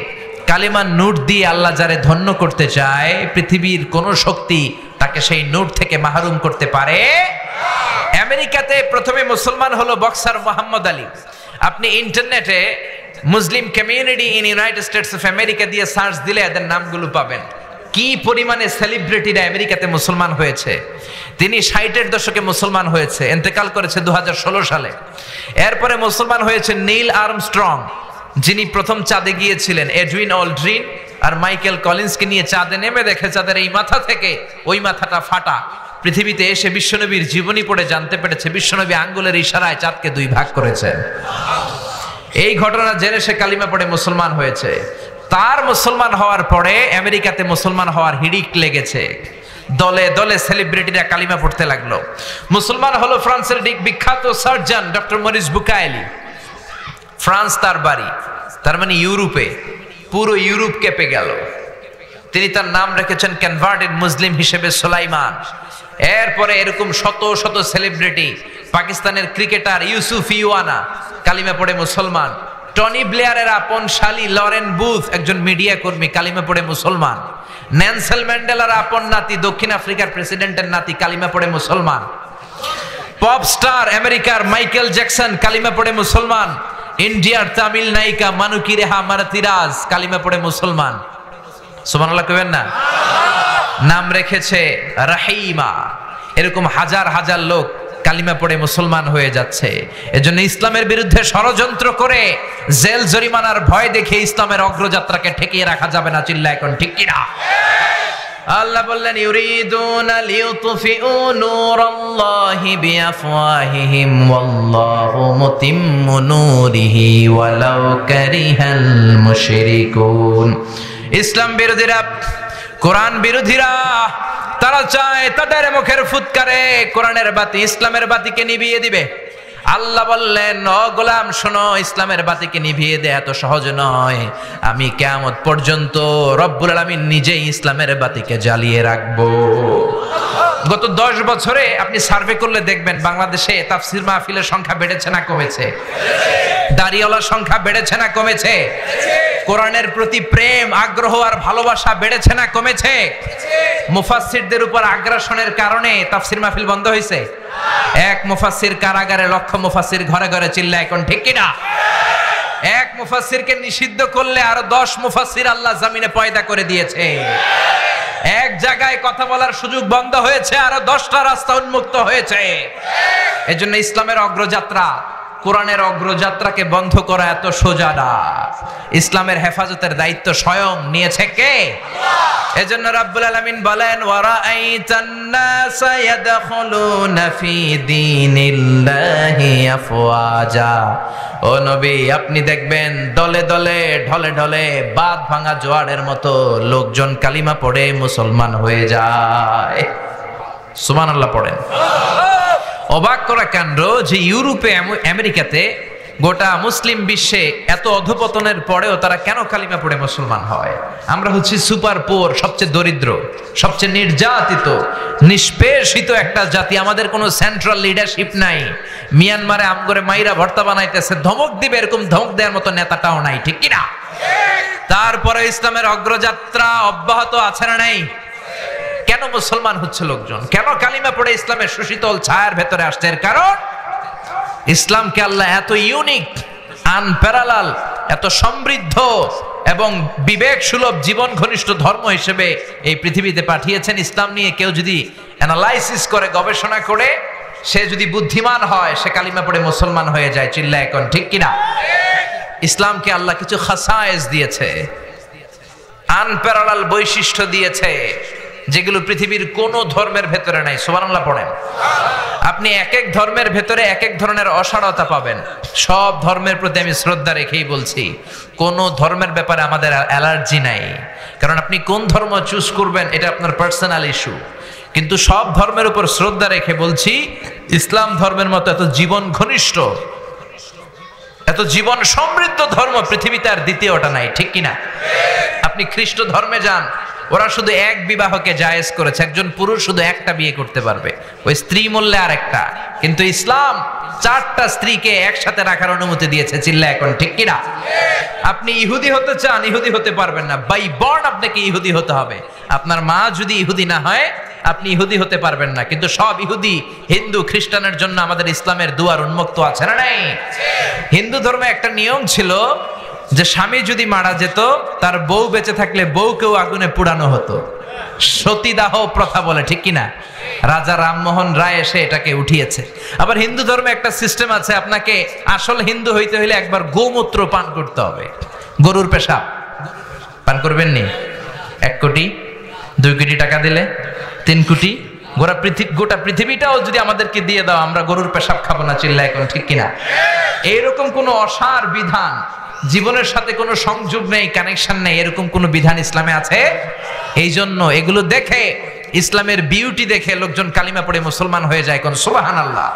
কালিমার নূর দিয়ে আল্লাহ যারে ধন্য করতে চায়, পৃথিবীর কোন শক্তি তাকে সেই নূর থেকে মাহরুম করতে পারে। আমেরিকাতে প্রথমে মুসলমান হলো বক্সার মোহাম্মদ আলী। আপনি ইন্টারনেটে Muslim community in United states of America দিয়ে সার্চ দিলে এদের নামগুলো পাবেন। কি পরিমাণে সেলিব্রিটিরা আমেরিকাতে মুসলমান হয়েছে। তিনি 60-এর দশকে মুসলমান হয়েছে, ইন্তেকাল করেছে 2016 সালে। এরপরে মুসলমান হয়েছে নীল আর্মস্ট্রং, যিনি প্রথম চাঁদে গিয়েছিলেন। এডউইন অলড্রিন আর মাইকেল কলিন্সকে নিয়ে চাঁদে নেমে দেখে চাঁদের এই মাথা থেকে ওই মাথাটা ফাটা। পৃথিবীতে এসে বিশ্বনবীর জীবনী পড়ে জানতে পেরেছে বিশ্বনবী আঙ্গুলের ইশারায় চাঁদকে 2 ভাগ করেছেন। এই ঘটনা জেনে সে কালিমা পড়ে মুসলমান হয়েছে। তার মুসলমান হওয়ার পরে আমেরিকাতে মুসলমান হওয়ার হিড়িক লেগেছে। দলে দলে সেলিব্রিটিরা কালিমা পড়তে লাগলো। মুসলমান হলো ফ্রান্সের বিখ্যাত surgeon doctor Morris Bucaille. France তার বাড়ি, তার মানে ইউরোপে, পুরো ইউরোপ কেঁপে গেল। তিনি তার নাম রেখেছেন কনভার্টেড মুসলিম হিসেবে সুলাইমান। এরপরে এরকম শত শত সেলিব্রিটি, পাকিস্তানের ক্রিকেটার ইউসুফ ইওয়ানা কালিমা পড়ে মুসলমান। টনি ব্লেয়ারের আপন শালী লরেন বুথ একজন মিডিয়া কর্মী, কালিমা পড়ে মুসলমান। নেলসন ম্যান্ডেলার আপন নাতি, দক্ষিণ আফ্রিকার প্রেসিডেন্টের নাতি, কালিমা পড়ে মুসলমান। পপ স্টার আমেরিকার মাইকেল জ্যাকসন কালিমা পড়ে মুসলমান। ইন্ডিয়ার তামিল নায়িকা মানুকি রেহা মারতিরাজ কালিমা পড়ে মুসলমান। সুবহানাল্লাহ কইবেন না? নাম রেখেছে রাহিমা। এরকম হাজার হাজার লোক কালিমা পড়ে মুসলমান হয়ে যাচ্ছে। এজন্য ইসলামের বিরুদ্ধে ষড়যন্ত্র করে জেল জরিমানার ভয় দেখে ইসলামের অগ্রযাত্রাকে ঠেকিয়ে রাখা যাবে না। চিল্লায় এখন ঠিক কিনা? আল্লাহ বললেন ইউরিদুনা লিউতফিউ নূরাল্লাহি বিআফওয়াহিহিম ওয়াল্লাহু মুতিম্মু নূরিহি ওয়ালাউ কারিহাল মুশরিকুন। ইসলাম বিরোধীরা, কোরআন বিরোধীরা, তারা চায় তাদের মুখের ফুৎকারে কোরআনের বাতি, ইসলামের বাতিকে নিভিয়ে দিবে। আল্লাহ বললেন, ও গোলাম শোনো, ইসলামের বাতিকে নিভিয়ে দেয়া এত সহজ নয়। আমি কিয়ামত পর্যন্ত রব্বুল আলামিন নিজেই ইসলামের বাতিকে জ্বালিয়ে রাখবো। গত 10 বছরে আপনি সার্ভে করলে দেখবেন বাংলাদেশে তাফসীর মাহফিলের সংখ্যা বেড়েছে না কমেছে? দাড়িওয়ালার সংখ্যা বেড়েছে না কমেছে? কোরআনের প্রতি প্রেম, আগ্রহ আর ভালোবাসা বেড়েছে না কমেছে? মুফাসসিরদের উপর আগ্রাসনের কারণে তাফসীর মাহফিল বন্ধ হয়েছে? এক মুফাসসির কারাগারে, লক্ষ মুফাসসির ঘরে ঘরে। চিল্লায় এখন ঠিক কিনা? এক মুফাসসিরকে নিষিদ্ধ করলে আরো 10 মুফাসসির আল্লাহ জমিনে পয়দা করে দিয়েছে। এক জায়গায় কথা বলার সুযোগ বন্ধ হয়েছে, আরো 10টা রাস্তা উন্মুক্ত হয়েছে। এজন্য ইসলামের অগ্রযাত্রা, কোরআনের অগ্রযাত্রাকে বন্ধ করা এত সোজা না। ইসলামের হেফাজতের দায়িত্ব স্বয়ং নিয়েছে কে? এজন্য রাব্বুল আলামিন বলেন, ওয়ারাআইতান নাসা ইয়াদখুলুনা ফি দীনিল্লাহি আফওয়াজা। ও নবী, আপনি দেখবেন দলে দলে, ঢলে ঢলে, বাঁধ ভাঙা জোয়ারের মতো লোকজন কালিমা পড়ে মুসলমান হয়ে যায়। সুবহানাল্লাহ পড়েন। অবাক করা কাণ্ড যে ইউরোপে, আমেরিকাতে, গোটা মুসলিম বিশ্বে এত অধপতনের পরেও তারা কেন কালিমা পড়ে মুসলমান হয়? আমরা হচ্ছি সুপার পোর, সবচেয়ে দরিদ্র, সবচেয়ে নির্যাতিত, নিষ্পেষিত একটা জাতি। আমাদের কোনো সেন্ট্রাল লিডারশিপ নাই। মিয়ানমারে আমগরে মাইরা ভর্তা বানাইতেছে, ধমক দিবে এরকম ধমক দেওয়ার মতো নেতাটাও নাই। ঠিক কিনা? তারপরে ইসলামের অগ্রযাত্রা অব্যাহত আছে না নাই? কেন মুসলমান হচ্ছে লোকজন? কেন কালিমা পড়ে ইসলামের সুশীতল ছায়ার ভেতরে আসছে? এর কারণ ইসলামকে আল্লাহ এত ইউনিক, আনপ্যারালাল, এত সমৃদ্ধ এবং বিবেক সুলভ, জীবন ঘনিষ্ঠ ধর্ম হিসেবে এই পৃথিবীতে পাঠিয়েছেন। ইসলাম নিয়ে কেউ যদি অ্যানালাইসিস করে, গবেষণা করে, সে যদি বুদ্ধিমান হয়, সে কালিমা পড়ে মুসলমান হয়ে যায়। চিল্লায় এখন ঠিক কিনা? ইসলামকে আল্লাহ কিছু খাসায়েস দিয়েছে, আনপ্যারালাল বৈশিষ্ট্য দিয়েছে, যেগুলো পৃথিবীর কোন ধর্মের ভেতরে নাই। সুবহানাল্লাহ পড়েন। আপনি এক এক ধর্মের ভেতরে এক এক ধরনের অসারতা পাবেন। সব ধর্মের প্রতি আমি শ্রদ্ধা রেখেই বলছি, কোন ধর্মের ব্যাপারে আমাদের অ্যালার্জি নাই। কারণ আপনি কোন ধর্ম চুজ করবেন এটা আপনার পার্সোনাল ইস্যু। কিন্তু সব ধর্মের উপর শ্রদ্ধা রেখে বলছি, ইসলাম ধর্মের মতো এত জীবন ঘনিষ্ঠ, এত জীবন সমৃদ্ধ ধর্ম পৃথিবীতে আর দ্বিতীয়টা নাই। ঠিক কিনা? আপনি খ্রিস্ট ধর্মে যান, ওরা শুধু এক বিবাহকে জায়েজ করেছে, একজন পুরুষ শুধু একটা বিয়ে করতে পারবে, ওই স্ত্রী মূল্যে আর একটা। কিন্তু ইসলাম 4টা স্ত্রীকে একসাথে রাখার অনুমতি দিয়েছে। চিল্লা এখন ঠিক কিনা? আপনি ইহুদি হতে চান, ইহুদি হতে পারবেন না। বাই বর্ন আপনাকে ইহুদি হতে হবে। আপনার মা যদি ইহুদি না হয়, আপনি ইহুদি হতে পারবেন না। কিন্তু সব ইহুদি, হিন্দু, খ্রিস্টানের জন্য আমাদের ইসলামের দুয়ার উন্মুক্ত আছে না নাই? হিন্দু ধর্মে একটা নিয়ম ছিল যে স্বামী যদি মারা যেত, তার বউ বেঁচে থাকলে বউকেও আগুনে পোড়ানো হতো। সতীদাহ প্রথা বলে। ঠিক কিনা? রাজা রামমোহন রায় এসে এটাকে উঠিয়েছে। আবার হিন্দু ধর্মে একটা সিস্টেম আছে, আপনাকে আসল হিন্দু হইতে হইলে একবার গোমূত্র পান করতে হবে। গরুর পেশাব পান করবেন নি? 1 কোটি, 2 কোটি টাকা দিলে 3 কোটি, গোটা পৃথিবীটাও যদি আমাদেরকে দিয়ে দাও, আমরা গরুর পেশাব খাবো না। চিল্লা এখন ঠিক কিনা? এইরকম কোনো অসার বিধান, জীবনের সাথে কোনো সংযোগ নেই, কানেকশন নেই, এরকম কোনো বিধান ইসলামে আছে? এই জন্য এগুলো দেখে, ইসলামের বিউটি দেখে লোকজন কালিমা পড়ে মুসলমান হয়ে যায়। কোন সুবহানাল্লাহ।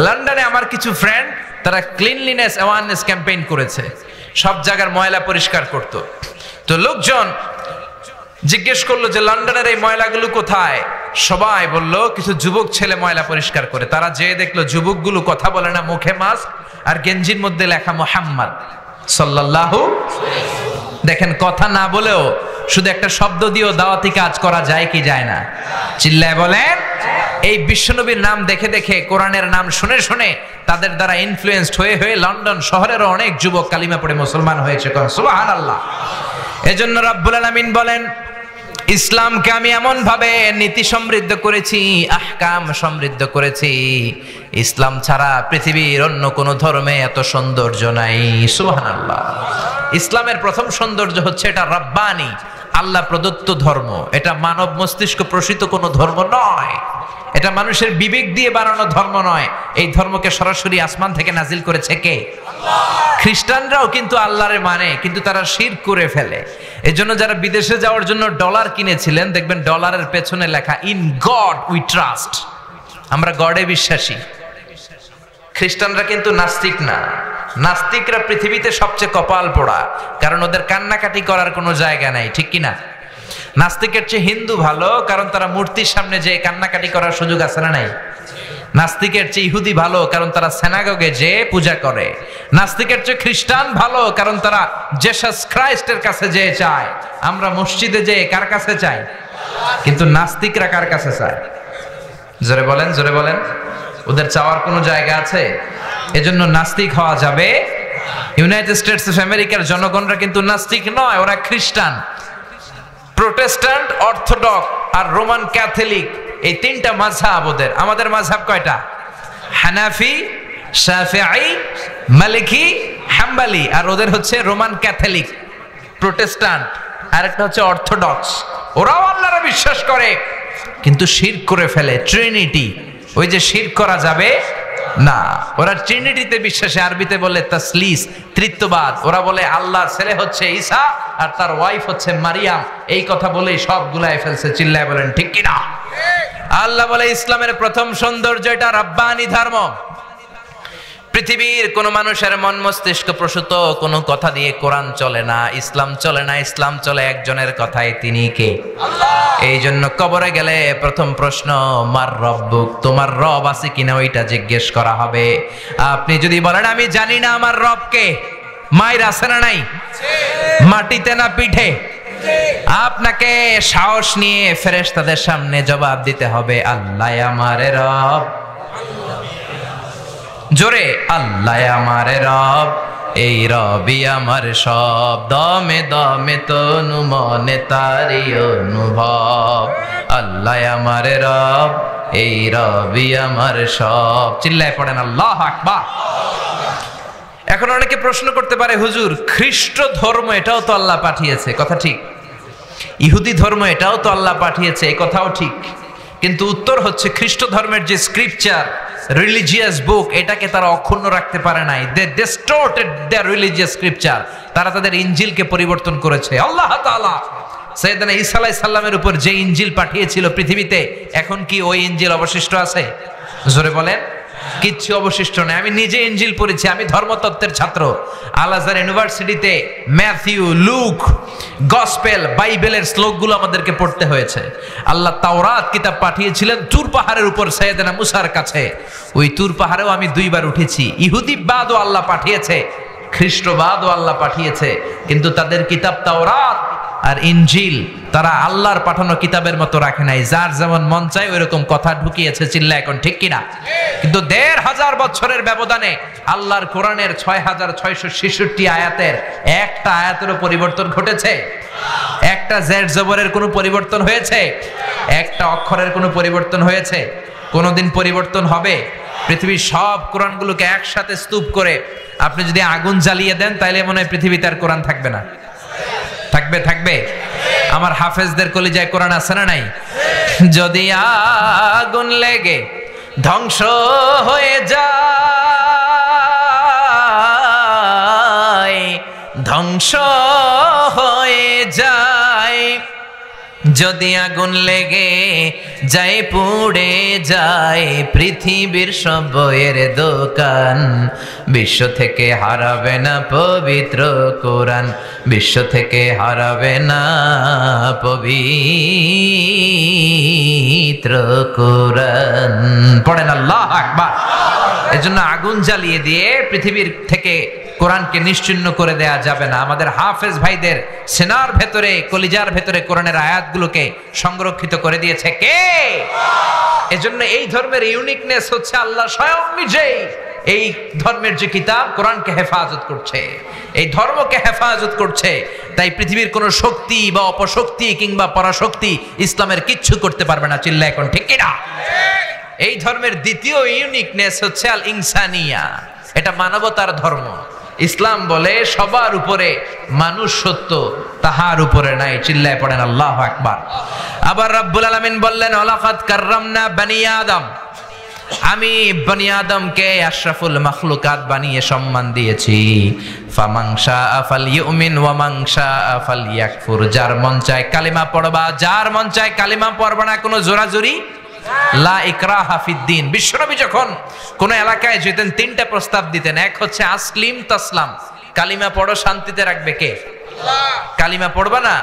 লন্ডনে আমার কিছু ফ্রেন্ড, তারা ক্লিনলিনেস অ্যাওয়ারনেস ক্যাম্পেইন করেছে, সব জায়গার ময়লা পরিষ্কার করত। তো লোকজন জিজ্ঞেস করলো যে লন্ডনের এই ময়লাগুলো কোথায়? সবাই বলল কিছু যুবক ছেলে ময়লা পরিষ্কার করে। তারা যেয়ে দেখলো যুবকগুলো কথা বলে না, মুখে মাস্ক আর গেঞ্জির মধ্যে লেখা মুহাম্মদ সাল্লাল্লাহু। দেখেন, কথা না বলেও শুধু একটা শব্দ দিয়েও দাওয়াতি কাজ করা যায় কি যায় না? চিল্লায় বলেন। এই বিশ্বনবীর নাম দেখে দেখে, কোরআনের নাম শুনে শুনে তাদের দ্বারা ইনফ্লুয়েন্সড হয়ে হয়ে লন্ডন শহরেরও অনেক যুবক কালিমা পড়ে মুসলমান হয়েছে। সুবহানাল্লাহ। এজন্য রব্বুল আলামিন বলেন, ইসলামকে আমি এমন ভাবে নীতি সমৃদ্ধ করেছি, আহকাম সমৃদ্ধ করেছি, ইসলাম ছাড়া পৃথিবীর অন্য কোন ধর্মে এত সৌন্দর্য নাই। সুবহানাল্লাহ। ইসলামের প্রথম সৌন্দর্য হচ্ছে এটা রব্বানি, আল্লাহ প্রদত্ত ধর্ম। এটা মানব মস্তিষ্ক প্রসূত কোনো ধর্ম নয়, এটা মানুষের বিবেক দিয়ে বানানো ধর্ম নয়। এই ধর্মকে সরাসরি আসমান থেকে নাজিল করেছে কে? খ্রিস্টানরাও কিন্তু আল্লাহরে মানে, কিন্তু তারা শিরক করে ফেলে। এজন্য যারা বিদেশে যাওয়ার জন্য ডলার কিনেছিলেন, দেখবেন ডলারের পেছনে লেখা ইন গড উই ট্রাস্ট, আমরা গডে বিশ্বাসী। খ্রিস্টানরা কিন্তু নাস্তিক না। নাস্তিকরা পৃথিবীতে সবচেয়ে কপাল পোড়া, কারণ ওদের কান্নাকাটি করার কোনো জায়গা নাই, ঠিক কিনা? নাস্তিকের চেয়ে হিন্দু ভালো, কারণ তারা মূর্তির সামনে যে কান্নাকাটি করার সুযোগ আছে না নাই? নাস্তিকের চেয়ে ইহুদি ভালো, কারণ তারা সিনাগগে যে পূজা করে। নাস্তিকের চেয়ে খ্রিস্টান ভালো, কারণ তারা জেসাস খ্রাইস্টের কাছে যে চায়। আমরা মসজিদে যে কার কাছে চাই? কিন্তু নাস্তিকরা কার কাছে চায়? জোরে বলেন, জোরে বলেন। ওদের চাওয়ার কোনো জায়গা আছে? এজন্য নাস্তিক হওয়া যাবে। ইউনাইটেড স্টেটস অফ আমেরিকার জনগণরা কিন্তু নাস্তিক নয়, ওরা খ্রিস্টান। প্রোটেস্ট্যান্ট, অর্থোডক্স আর রোমান ক্যাথলিক, এই তিনটা মাযহাব ওদের। আমাদের মাযহাব কয়টা? হানাফি, শাফিঈ, মালিকি, হাম্বলি। আর ওদের হচ্ছে রোমান ক্যাথলিক, প্রোটেস্ট্যান্ট, আর একটা হচ্ছে অর্থোডক্স। ওরাও আল্লাহরে বিশ্বাস করে, কিন্তু শিরক করে ফেলে। ট্রিনিটি, ওই যে শিরক করা যাবে না। ওরা ট্রিনিটিতে বিশ্বাসে, আরবিতে বলে তাসলিস, তৃত্ববাদ। ওরা বলে আল্লাহর ছেলে হচ্ছে ঈসা আর তার ওয়াইফ হচ্ছে মারিয়াম। এই কথা বলেই সব গুলায় ফেলছে। চিল্লায় বলেন ঠিক কিনা? আল্লাহ বলে ইসলামের প্রথম সৌন্দর্য এটা রব্বানি ধর্ম। পৃথিবীর কোন মানুষের মন মস্তিষ্ক প্রসূত কোনো কথা দিয়ে কোরআন চলে না, ইসলাম চলে না। ইসলাম চলে একজনের কথায়, তিনি কে? আল্লাহ। এই জন্য কবরে গেলে প্রথম প্রশ্ন, মার রব্বুক, তোমার রব আছে কিনা ওইটা জিজ্ঞেস করা হবে। আপনি যদি বলেন আমি জানি না আমার রব কে, মায়ের আছে না নাই? মাটিতে না পিঠে? আপনাকে সাহস নিয়ে ফেরেশতাদের সামনে জবাব দিতে হবে, আল্লাহ আমার রব। জোরে, আল্লাহ আমার রব, এই রবি আমার সব, দমে দমে তনু মনে তারি অনুভব। আল্লাহ আমার রব, এই রবি আমার সব। চিল্লায় পড়েন আল্লাহু আকবার। এখন অনেকে প্রশ্ন করতে পারে, হুজুর খ্রিস্ট ধর্ম এটাও তো আল্লাহ পাঠিয়েছে, কথা ঠিক। ইহুদি ধর্ম এটাও তো আল্লাহ পাঠিয়েছে, এই কথাও ঠিক। কিন্তু উত্তর হচ্ছে, খ্রিস্ট ধর্মের যে স্ক্রিপচার, রিলিজিয়াস বুক, এটাকে তারা অক্ষুণ্ণ রাখতে পারে নাই। দে ডিস্টর্টেড দেয়ার রিলিজিয়াস স্ক্রিপচার। তারা তাদের ইনজিলকে পরিবর্তন করেছে। আল্লাহ তাআলা সাইয়েদনা ঈসা আলাইহিস সালামের উপর যে ইনজিল পাঠিয়েছিল পৃথিবীতে, এখন কি ওই ইনজিল অবশিষ্ট আছে? জোরে বলেন। কিচ্ছু অবশিষ্ট নেই। আমি নিজে ইনজিল পড়েছি, আমি ধর্মতত্ত্বের ছাত্র। আল আজহার ইউনিভার্সিটিতে ম্যাথিউ, লুক, গসপেল, বাইবেলের শ্লোকগুলো আমাদেরকে পড়তে হয়েছে। আল্লাহ তাওরাত কিতাব পাঠিয়েছিলেন তুর পাহাড়ের উপর সাইয়েদনা মুসার কাছে। ওই তুর পাহাড়েও আমি 2 বার উঠেছি। ইহুদিবাদও আল্লাহ পাঠিয়েছে, খ্রিস্টবাদও আল্লাহ পাঠিয়েছে, কিন্তু তাদের কিতাব তাওরাত আর ইনজিল তারা আল্লাহর পাঠানো কিতাবের মতো রাখে নাই। যার যেমন মন চায় ওইরকম কথা ঢুকিয়েছে। চিল্লা এখন ঠিক কিনা? কিন্তু 1500 বছরের ব্যবধানে আল্লাহর কোরআনের 6666 আয়াতের একটা আয়াতেরও পরিবর্তন ঘটেছে? একটা জেড জবরের কোনো পরিবর্তন হয়েছে? একটা অক্ষরের কোনো পরিবর্তন হয়েছে? কোনোদিন পরিবর্তন হবে? পৃথিবীর সব কোরআনগুলোকে একসাথে স্তূপ করে আপনি যদি আগুন জ্বালিয়ে দেন, তাইলে মনে হয় পৃথিবীতে আর কোরআন থাকবে না? থাকবে, থাকবে। আমার হাফেজদের কলিজায় কোরআন আছে না নাই? যদি আগুন লেগে ধ্বংস হয়ে যায়, ধ্বংস হয়ে যায়, যদি আগুন লেগে যায়, পুড়ে যায় পৃথিবীর সব বইয়ের দোকান, বিশ্ব থেকে হারাবে না পবিত্র কোরআন, বিশ্ব থেকে হারাবে না পবিত্র কোরআন। পড়েন আল্লাহু আকবার। এজন্য আগুন জ্বালিয়ে দিয়ে পৃথিবীর থেকে কোরআনকে নিশ্চিহ্ন করে দেয়া যাবে না। আমাদের হাফেজ ভাইদের সেনার ভেতরে, কলিজার ভেতরে কোরআনের আয়াতগুলোকে সংরক্ষিত করে দিয়েছে কে? এজন্য এই ধর্মের ইউনিকনেস হচ্ছে আল্লাহ স্বয়ং নিজেই এই ধর্মের যে কিতাব কোরআনকে হেফাজত করছে, এই ধর্মকে হেফাজত করছে। তাই পৃথিবীর কোনো শক্তি বা অপশক্তি কিংবা পরাশক্তি ইসলামের কিচ্ছু করতে পারবে না। চিল্লা এখন ঠিক কিনা? এই ধর্মের দ্বিতীয় ইউনিকনেস হচ্ছে আল ইনসানিয়া, এটা মানবতার ধর্ম। ইসলাম বলে সবার উপরে মানুষ সত্য, তাহার উপরে নাই। চিল্লায় পড়েন আল্লাহু আকবার। আবার রব্বুল আলামিন বললেন ওয়ালাকাদ কাররামনা বানি আদম, আমি বনি আদমকে আশরাফুল মাখলুকাত বানিয়ে সম্মান দিয়েছি। ফামান শাআ ফালইউমিন ওয়া মান শাআ ফালইয়াকফুর, যার মন চায় কালিমা পড়বা, যার মন চায় কালিমা পড়বা না, কোনো জোরাজুরি লা ইকরাহা ফিদ্দিন। বিশ্বনবী যখন কোন এলাকায় যেতেন তিনটা প্রস্তাব দিতেন। এক হচ্ছে আসলিম তাসলাম, কালিমা পড়ো, শান্তিতে রাখবে কে? আল্লাহ। কালিমা পড়বা না,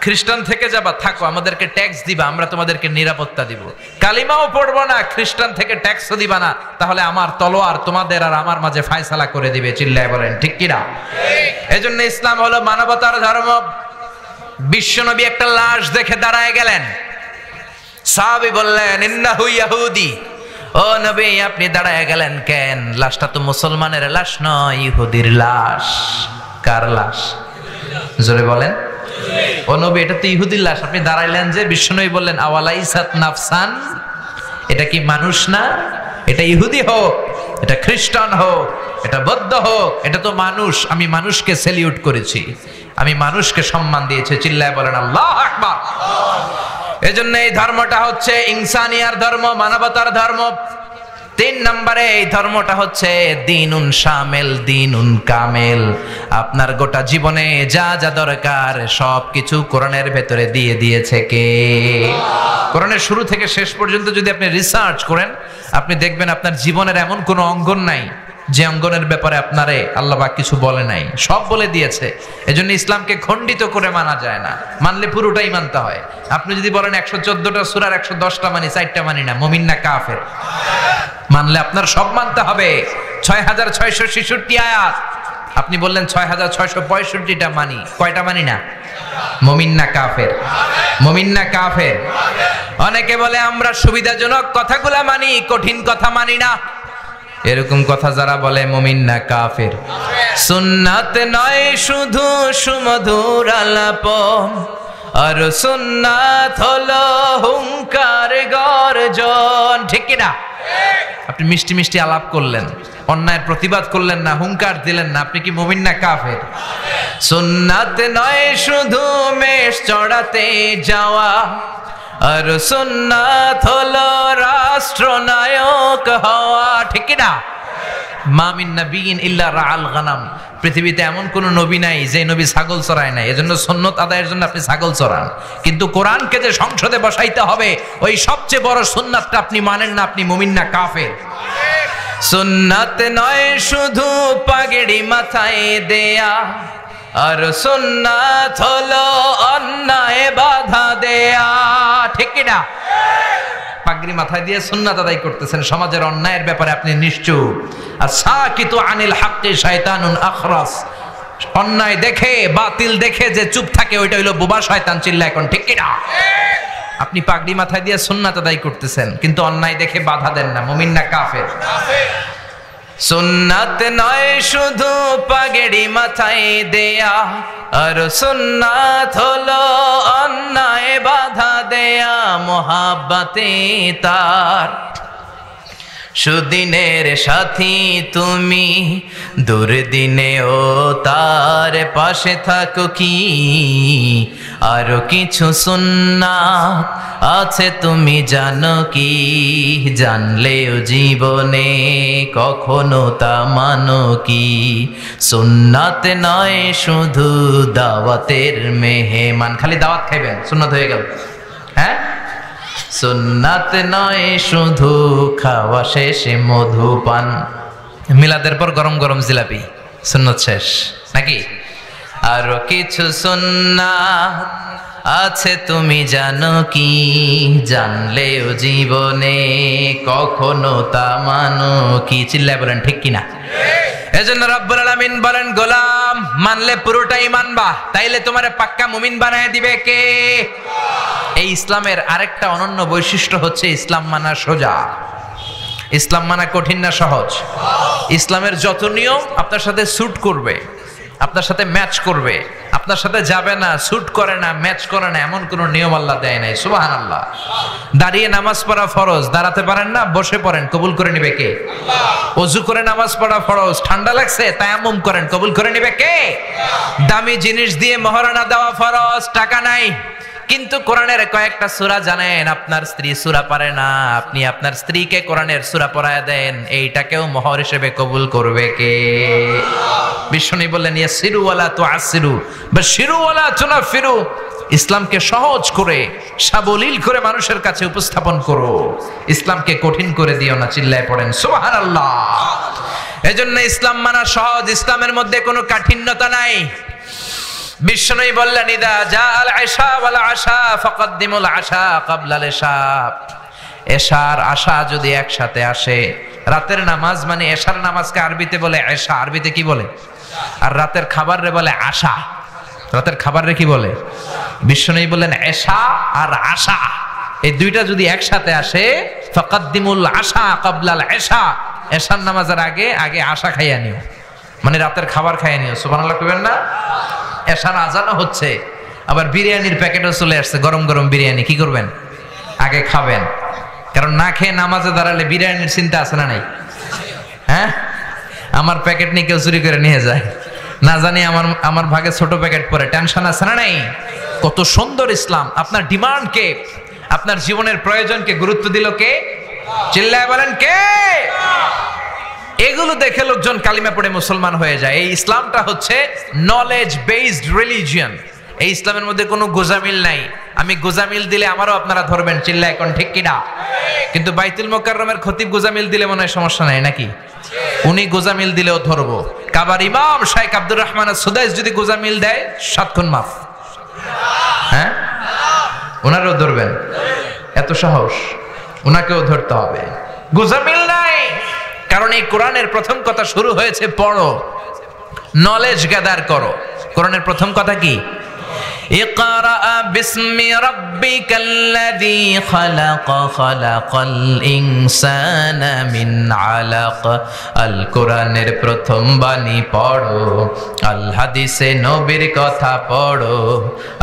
খ্রিস্টান থেকে যাবা, থাকো, আমাদেরকে ট্যাক্স দিবা, আমরা তোমাদেরকে নিরাপত্তা দিব। কালিমাও পড়বো না, খ্রিস্টান থেকে ট্যাক্সও দিবা না, তাহলে আমার তলোয়ার তোমাদের আর আমার মাঝে ফায়সালা করে দিবে। চিল্লায় বলেন ঠিক কিনা? এজন্য ইসলাম হলো মানবতার ধর্ম। বিশ্বনবী একটা লাশ দেখে দাঁড়ায় গেলেন। সাহাবী বললেন ইন্নাহু ইয়াহুদি। ও নবী, আপনি দাঁড়ায় গেলেন কেন? লাশটা তো মুসলমানের লাশ নয়, ইহুদির লাশ। কার লাশ? জোরে বলেন। ও নবী, এটা তো ইহুদির লাশ, আপনি দাঁড়াইলেন যে? বিশ্বনবী বললেন আওয়ালাইসাত নাফসান, এটা কি মানুষ না? এটা ইহুদি হোক, এটা খ্রিস্টান হোক, এটা বৌদ্ধ হোক, এটা তো মানুষ। আমি মানুষকে সেলিউট করেছি, আমি মানুষকে সম্মান দিয়েছি। চিল্লায় বলেন আল্লাহু আকবার। এজন্য এই ধর্মটা হচ্ছে ইনসানিয়ার ধর্ম, মানবতার ধর্ম। 3 নম্বরে এই ধর্মটা হচ্ছে দ্বীনুন শামিল, দ্বীনুন কামিল। আপনার গোটা জীবনে যা যা দরকার সবকিছু কোরআনের ভেতরে দিয়ে দিয়েছে কে? কোরআনের শুরু থেকে শেষ পর্যন্ত যদি আপনি রিসার্চ করেন, আপনি দেখবেন আপনার জীবনের এমন কোনো অঙ্গন নাই যে অঙ্গনের ব্যাপারে আপনারে আল্লাহ পাক কিছু বলে নাই, সব বলে দিয়েছে। এজন্য ইসলামকে খণ্ডিত করে মানা যায় না, মানলে পুরোটাই মানতে হয়। আপনি যদি বলেন 114টা সূরার 110টা মানি, 4টা মানি না, মুমিন না কাফের? মানলে আপনার সব মানতে হবে। 6666 আয়াত, আপনি বললেন 6665টা মানি, কয়টা মানি না? মুমিন না কাফের? মুমিন না কাফের? অনেকে বলে আমরা সুবিধাজনক কথাগুলা মানি, কঠিন কথা মানি না। এরকম কথা যারা বলে মুমিন না কাফের? সুন্নাত নয় শুধু সুমধুর আলাপ, আর সুন্নাত হলো হুঙ্কার গর্জন। ঠিক কি না? আপনি মিষ্টি মিষ্টি আলাপ করলেন, অন্যায়ের প্রতিবাদ করলেন না, হুঙ্কার দিলেন না, আপনি কি মুমিন না কাফের? সুন্নাত নয় শুধু মেষ চড়াতে যাওয়া, আর সুন্নাত হলো রাষ্ট্রনায়ক হওয়া। ঠিক কি না? মা মিন নাবিয়্যিন ইল্লা রাআল গানাম, পৃথিবীতে এমন কোন নবী নাই যে নবী ছাগল চড়ায় নাই। এজন্য সুন্নাত আদায়ের জন্য আপনি ছাগল চড়ান, কিন্তু কোরআনকে যে সংসদে বসাইতে হবে ওই সবচেয়ে বড় সুন্নাতটা আপনি মানেন না, আপনি মুমিন না কাফের? সুন্নাত নয় শুধু পাগড়ি মাথায় দেয়া, আর সুন্নাত হলো অন্যায় বাধা দেয়া। ঠিক কি না? পাগড়ি মাথায় দিয়ে সুন্নাত আদায় করতেছেন, সমাজের অন্যায়ের ব্যাপারে আপনি নিশ্চুপ। আর সাকিতু আনিল হাক্কি শয়তানুন আখরাস, অন্যায় দেখে বাতিল দেখে যে চুপ থাকে ওইটা হইলো বোবা শয়তান। চিল্লা এখন ঠিক কি না? আপনি পাগড়ি মাথায় দিয়ে সুন্নাত আদায় করতেছেন, কিন্তু অন্যায় দেখে বাধা দেন না, মুমিন না কাফের? সুন্নাত নয় শুধু পাগড়ি মাথায় দেয়া, আর সুন্নাত হলো অন্যায় বাধা দেয়া। মোহাব্বতে তার সুদিনের সাথী তুমি, দুর্দিনেও তার পাশে থাকো কি। আরো কিছু সুন্নাত আছে তুমি জানো কি, জানলেও জীবনে কখনো তা মানো কি। সুন্নাত নয় শুধু দাওয়াতের মেহমান, খালি দাওয়াত খাইবেন সুন্নাত হয়ে গেল? হ্যাঁ, সুন্নাত নয় শুধু খাওয়া শেষে মধুপান। মিলাদের পর গরম গরম জিলাপি, সুন্নাত শেষ নাকি? আরো কিছু সুন্নাত আছে তুমি জানো কি, জানলেও জীবনে কখনো তা মানো কি। চিল্লায় বলেন ঠিক কিনা? এজন্য রব্বুল আলামিন বলেন, গোলাম মানলে পুরোটাই মানবা, তাইলে তোমারে পাক্কা মুমিন বানায় দিবে কে? এই ইসলামের আরেকটা অনন্য বৈশিষ্ট্য হচ্ছে ইসলাম মানা সোজা। ইসলাম মানা কঠিন না সহজ? ইসলামের যত নিয়ম আপনার সাথে স্যুট করবে, আপনার সাথে ম্যাচ করবে, আপনার সাথে যাবে না, স্যুট করে না, ম্যাচ করে না, এমন কোন নিয়ম আল্লাহ দেয় নাই। সুবহানাল্লাহ। দাঁড়িয়ে নামাজ পড়া ফরজ, দাঁড়াতে পারেন না, বসে পড়েন, কবুল করে নিবে কে? ওযু করে নামাজ পড়া ফরজ, ঠান্ডা লাগছে তায়াম্মুম করেন, কবুল করে নিবে কে? দামি জিনিস দিয়ে মহারণা দেওয়া ফরজ, টাকা নাই কিন্তু কোরআনের কয়েকটা সূরা জানেন, আপনার স্ত্রী সূরা পারে না, আপনি আপনার স্ত্রীকে কোরআনের সূরা পড়ায় দেন, এইটাকেও মোহর হিসেবে কবুল করবে কে? বিশ্বনবী বললেন, ইয়াসিরু ওয়ালা তুআসিরু বাশিরু ওয়ালা তুনাফিরু। ইসলামকে সহজ করে সাবলীল করে মানুষের কাছে উপস্থাপন করো, ইসলামকে কঠিন করে দিও না। চিল্লায় পড়েন সুবহানাল্লাহ। এজন্য ইসলাম মানা সহজ, ইসলামের মধ্যে কোনো কাঠিন্যতা নাই। বিশ্বনবী বললেন, ইদা জাআল আশা ওয়াল আশা ফাকদ্দিমুল আশা ক্বাবলাল ইশা। এশার আশা যদি একসাথে আসে, রাতের নামাজ মানে এশার নামাজকে আরবিতে বলে এশা, আরবিতে কি বলে? আর রাতের খাবার রে বলে আশা। রাতের খাবার রে কি বলে? বিশ্বনবী বললেন, এশা আর আশা এই দুইটা যদি একসাথে আসে, ফাকদ্দিমুল আশা ক্বাবলাল ইশা, এশার নামাজের আগে আগে আশা খাইয়া নিও, মানে রাতের খাবার খাইয়া নিও। সুবহানাল্লাহ কইবেন না? এশার আজানও হচ্ছে, আবার বিরিয়ানির প্যাকেটও চলে আসছে, গরম গরম বিরিয়ানি, কি করবেন? আগে খাবেন, কারণ না খেয়ে নামাজে দাঁড়ালে বিরিয়ানির চিন্তা আছে না নাই? হ্যাঁ, আমার প্যাকেট নিয়ে কেউ চুরি করে নিয়ে যায়, না জানি আমার ভাগে ছোট প্যাকেট পরে, টেনশন আছে না নাই? কত সুন্দর ইসলাম! আপনার ডিমান্ডকে, আপনার জীবনের প্রয়োজনকে গুরুত্ব দিল কে? চিল্লায় বলেন কে? এগুলো দেখে লোকজন কালিমা পড়ে মুসলমান হয়ে যায়। এই ইসলামটা হচ্ছে নলেজ বেসড রিলিজিয়ন। এই ইসলামের মধ্যে কোনো গোজামিল নাই। আমি গোজামিল দিলে আমারও আপনারা ধরবেন, চিল্লায় এখন ঠিক কিনা? কিন্তু বাইতুল মুকাররমের খতিব গোজামিল দিলে মনে হয় সমস্যা নাই নাকি? উনি গোজামিল দিলেও ধরবো। কাবার ইমাম শাইখ আব্দুর রহমান সুদাইস যদি গোজামিল দেয় 7 খুন মাফ। হ্যাঁ, ওনারও ধরবেন, এত সাহস, ওনাকেও ধরতে হবে। গোজামিল নাই, কারণ এই কোরআনের প্রথম কথা শুরু হয়েছে পড়ো, নলেজ গ্যাদার করো। কোরআনের প্রথম কথা কি? ইকরা বিসমি রাব্বিকাল্লাযী খালাক, খালাকাল ইনসানা মিন আলাক। আল কোরআনের প্রথম বাণী পড়ো, আল হাদিসে নবীর কথা পড়ো।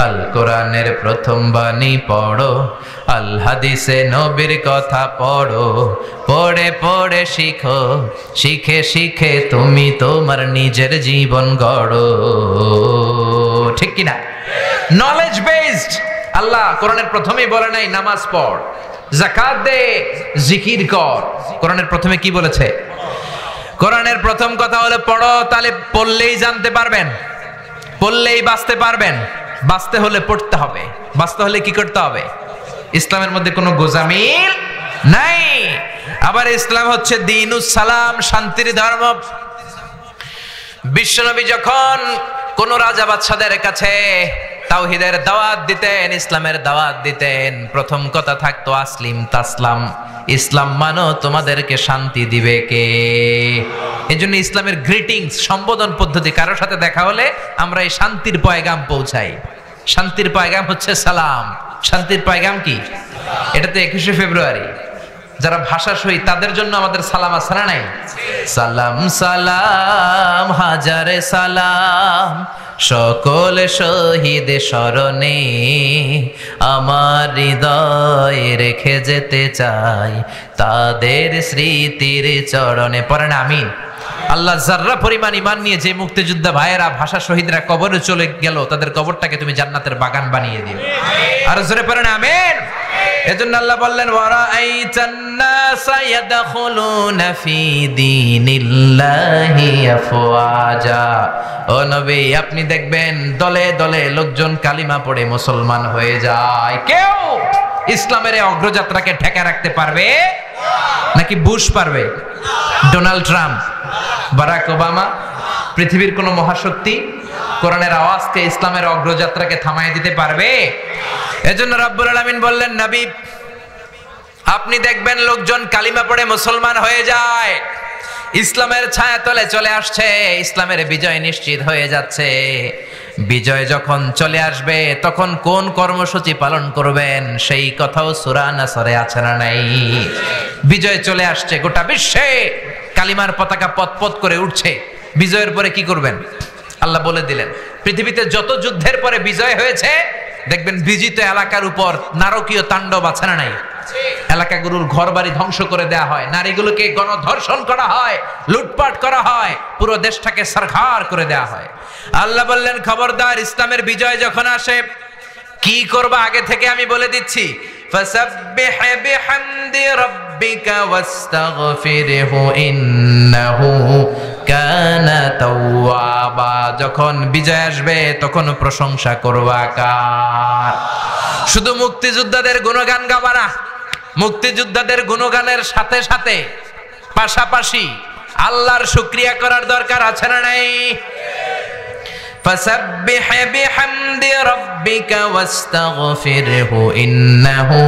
আল কোরআনের প্রথম বাণী পড়ো, আল হাদিসে নবীর কথা পড়ো। পড়ে পড়ে শিখো, শিখে শিখে তুমি তোমার নিজের জীবন গড়ো। ঠিক কিনা? Knowledge based. আল্লাহ কোরআনের প্রথমেই বলে নাই নামাজ পড়, যাকাত দে, জিকির কর। কোরআনের প্রথমে কি বলেছে? কোরআনের প্রথম কথা হলো পড়ো। তাহলে পড়লেই জানতে পারবেন, পড়লেই বাঁচতে পারবেন। বাঁচতে হলে পড়তে হবে, বাঁচতে হলে কি করতে হবে? ইসলামের মধ্যে কোনো গোজামিল নাই। আবার ইসলাম হচ্ছে দ্বীনুস সালাম, শান্তির ধর্ম। বিশ্বনবী যখন কোন রাজা বাদশাদের কাছে তাওহীদের দাওয়াত দিতেন, ইসলামের দাওয়াত দিতেন, প্রথম কথা থাকতো আসলিম তাসলাম, ইসলাম মানো তোমাদেরকে শান্তি দিবে কে? এজন্য ইসলামের গ্রিটিংস, সম্বোধন পদ্ধতি, কারোর সাথে দেখা হলে আমরা এই শান্তির পয়গাম পৌঁছাই। শান্তির পয়গাম হচ্ছে সালাম। শান্তির পয়গাম কি? এটা তো 21শে ফেব্রুয়ারি। যারা ভাষা শহীদ তাদের জন্য আমাদের সালাম আছে না নাই? সালাম সালাম হাজারে সালাম, সকল শহীদ স্মরণে আমার হৃদয়ে রেখে যেতে চাই তাদের স্মৃতির চরণে। পড়েন আমিন। আল্লাহ যাররা পরিমাণ ঈমান নিয়ে যে মুক্তিযোদ্ধা ভাইয়েরা, ভাষা শহীদরা কবরে চলে গেল, তাদের কবরটাকে তুমি জান্নাতের বাগান বানিয়ে দিও। আর জোরে পড়েন আমিন। এজন্য আল্লাহ বললেন, ওয়ারাআইতান নাসা ইয়াদখুলুনা ফি দীনিল্লাহি আফওয়াজা। ও নবী, আপনি দেখবেন দলে দলে লোকজন কালিমা পড়ে মুসলমান হয়ে যায়। কেউ ইসলামের এই অগ্রযাত্রাকে ঠেকা রাখতে পারবে নাকি বুশ পারবে? ডোনাল্ড ট্রাম্প, বারাক ওবামা, পৃথিবীর কোন মহাশক্তি কোরআনের আওয়াজকে, ইসলামের অগ্রযাত্রাকে থামায় দিতে পারবে? এজন্য রব্বুল আলামিন বললেন, নবী আপনি দেখবেন লোকজন কালিমা পড়ে মুসলমান হয়ে যায়, ইসলামের ছায়াতলে চলে আসছে, ইসলামের বিজয় নিশ্চিত হয়ে যাচ্ছে। বিজয় যখন চলে আসবে তখন কোন কর্মসূচি পালন করবেন সেই কথাও সূরা নাসরে আছে না নাই? বিজয় চলে আসছে, গোটা বিশ্বে কালিমার পতাকা পতপত করে উঠছে। বিজয়ের পরে কি করবেন আল্লাহ বলে দিলেন। পৃথিবীতে যত যুদ্ধের পরে বিজয় হয়েছে দেখবেন বিজিত এলাকার উপর নারকীয় তাণ্ডব আছে না নাই? এলাকাগুলোর ঘরবাড়ি ধ্বংস করে দেওয়া হয়, নারীগুলোকে গণধর্ষণ করা হয়, লুটপাট করা হয়, পুরো দেশটাকে সরকার করে দেওয়া হয়। আল্লাহ বললেন খবরদার, ইসলামের বিজয় যখন আসে কি করবা আগে থেকে আমি বলে দিচ্ছি। ফাসাব্বিহ বিহামদি রাব্বিকা ওয়াস্তাগফিরহু ইন্নাহু কানা তাওয়াবা। যখন বিজয় আসবে তখন প্রশংসা করবা কার? শুধু মুক্তিযোদ্ধাদের গুণগান গাবা না, মুক্তিযোদ্ধাদের গুণগানের সাথে সাথে পাশাপাশি আল্লাহর শুকরিয়া করার দরকার আছে না নাই? ফাসাব্বিহ বিহামদি রাব্বিকা ওয়াস্তাগফিরহু ইন্নাহু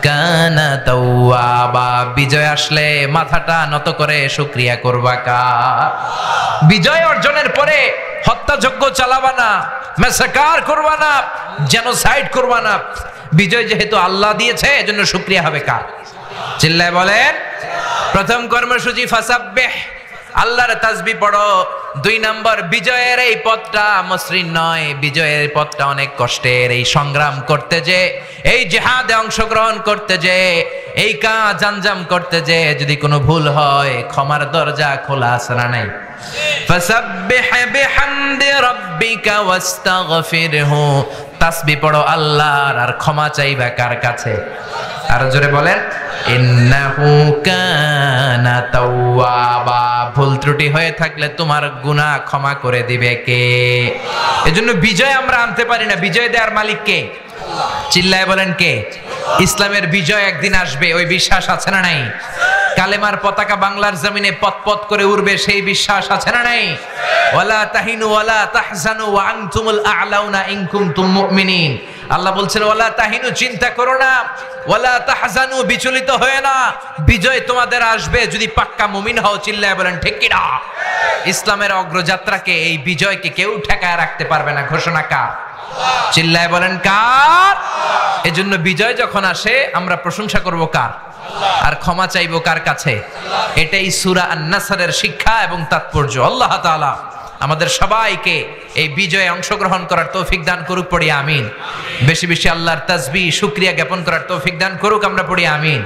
কানা তাওয়াবা। বিজয় আসলে মাথাটা নত করে শুকরিয়া করবা কার? বিজয় অর্জনের পরে হত্যাযজ্ঞ চালাবা না, ম্যাসাকার করবা না, জেনোসাইড করবা না। বিজয় যেহেতু আল্লাহ দিয়েছে এজন্য শুকরিয়া হবে কার? চিল্লায় বলেন। প্রথম কর্মসূচি ফাসাব্বিহ, আল্লাহর তাসবিহ পড়ো। 2 নম্বর, বিজয়ের এই পথটা মসৃণ নয়, বিজয়ের পথটা অনেক কষ্টের। এই সংগ্রাম করতে যে, এই জিহাদে অংশগ্রহণ করতে যে, এই কাজ আঞ্জাম করতে যে যদি কোনো ভুল হয় ক্ষমার দরজা খোলা আছে না নাই? ফাসাব্বিহ বিহামদি রাব্বিকা ওয়াস্তাগফিরহু, তাসবিহ পড়ো আল্লাহর, আর ক্ষমা চাইবা কার কাছে? আর জোরে বলেন, ইন্নাহু কানা তাওয়াবা। ভুল ত্রুটি হয়ে থাকলে তোমার গুনাহ ক্ষমা করে দিবে কে? এজন্য বিজয় আমরা আনতে পারি না, বিজয় দেওয়ার মালিক কে? চিল্লায় বলেন কে? ইসলামের বিজয় একদিন আসবে, ওই বিশ্বাস আছে না নাই? কালেমার পতাকা বাংলার জমিনে পতপত করে উড়বে, সেই বিশ্বাস আছে না নাই? ওয়ালা তাহিনু ওয়ালা তাহজানু ওয়া আনতুমুল আ'লাউনা ইন কুনতুম মুমিনিন। আল্লাহ বলছেন ওয়ালা তাহিনু, চিন্তা করো না, ওয়ালা তাহজানু, বিচলিত হয়ে না, বিজয় তোমাদের আসবে যদি পাক্কা মুমিন হও। চিল্লায় বলেন ঠিক কি না? ইসলামের অগ্রযাত্রাকে, এই বিজয়কে কেউ ঠেকায় রাখতে পারবে না। ঘোষণা কার? চিল্লায় বলেন কার? এজন্য বিজয় যখন আসে আমরা প্রশংসা করব কার? আর ক্ষমা চাইবো কার কাছে? এটাই সূরা আন-নাসরের শিক্ষা এবং তাৎপর্য। আল্লাহ তাআলা আমাদের সবাইকে এই বিজয়ে অংশগ্রহণ করার তৌফিক দান করুক, পড়ি আমিন। বেশি বেশি আল্লাহর তাসবিহ শুকরিয়া জ্ঞাপন করার তৌফিক দান করুক, আমরা পড়ি আমিন।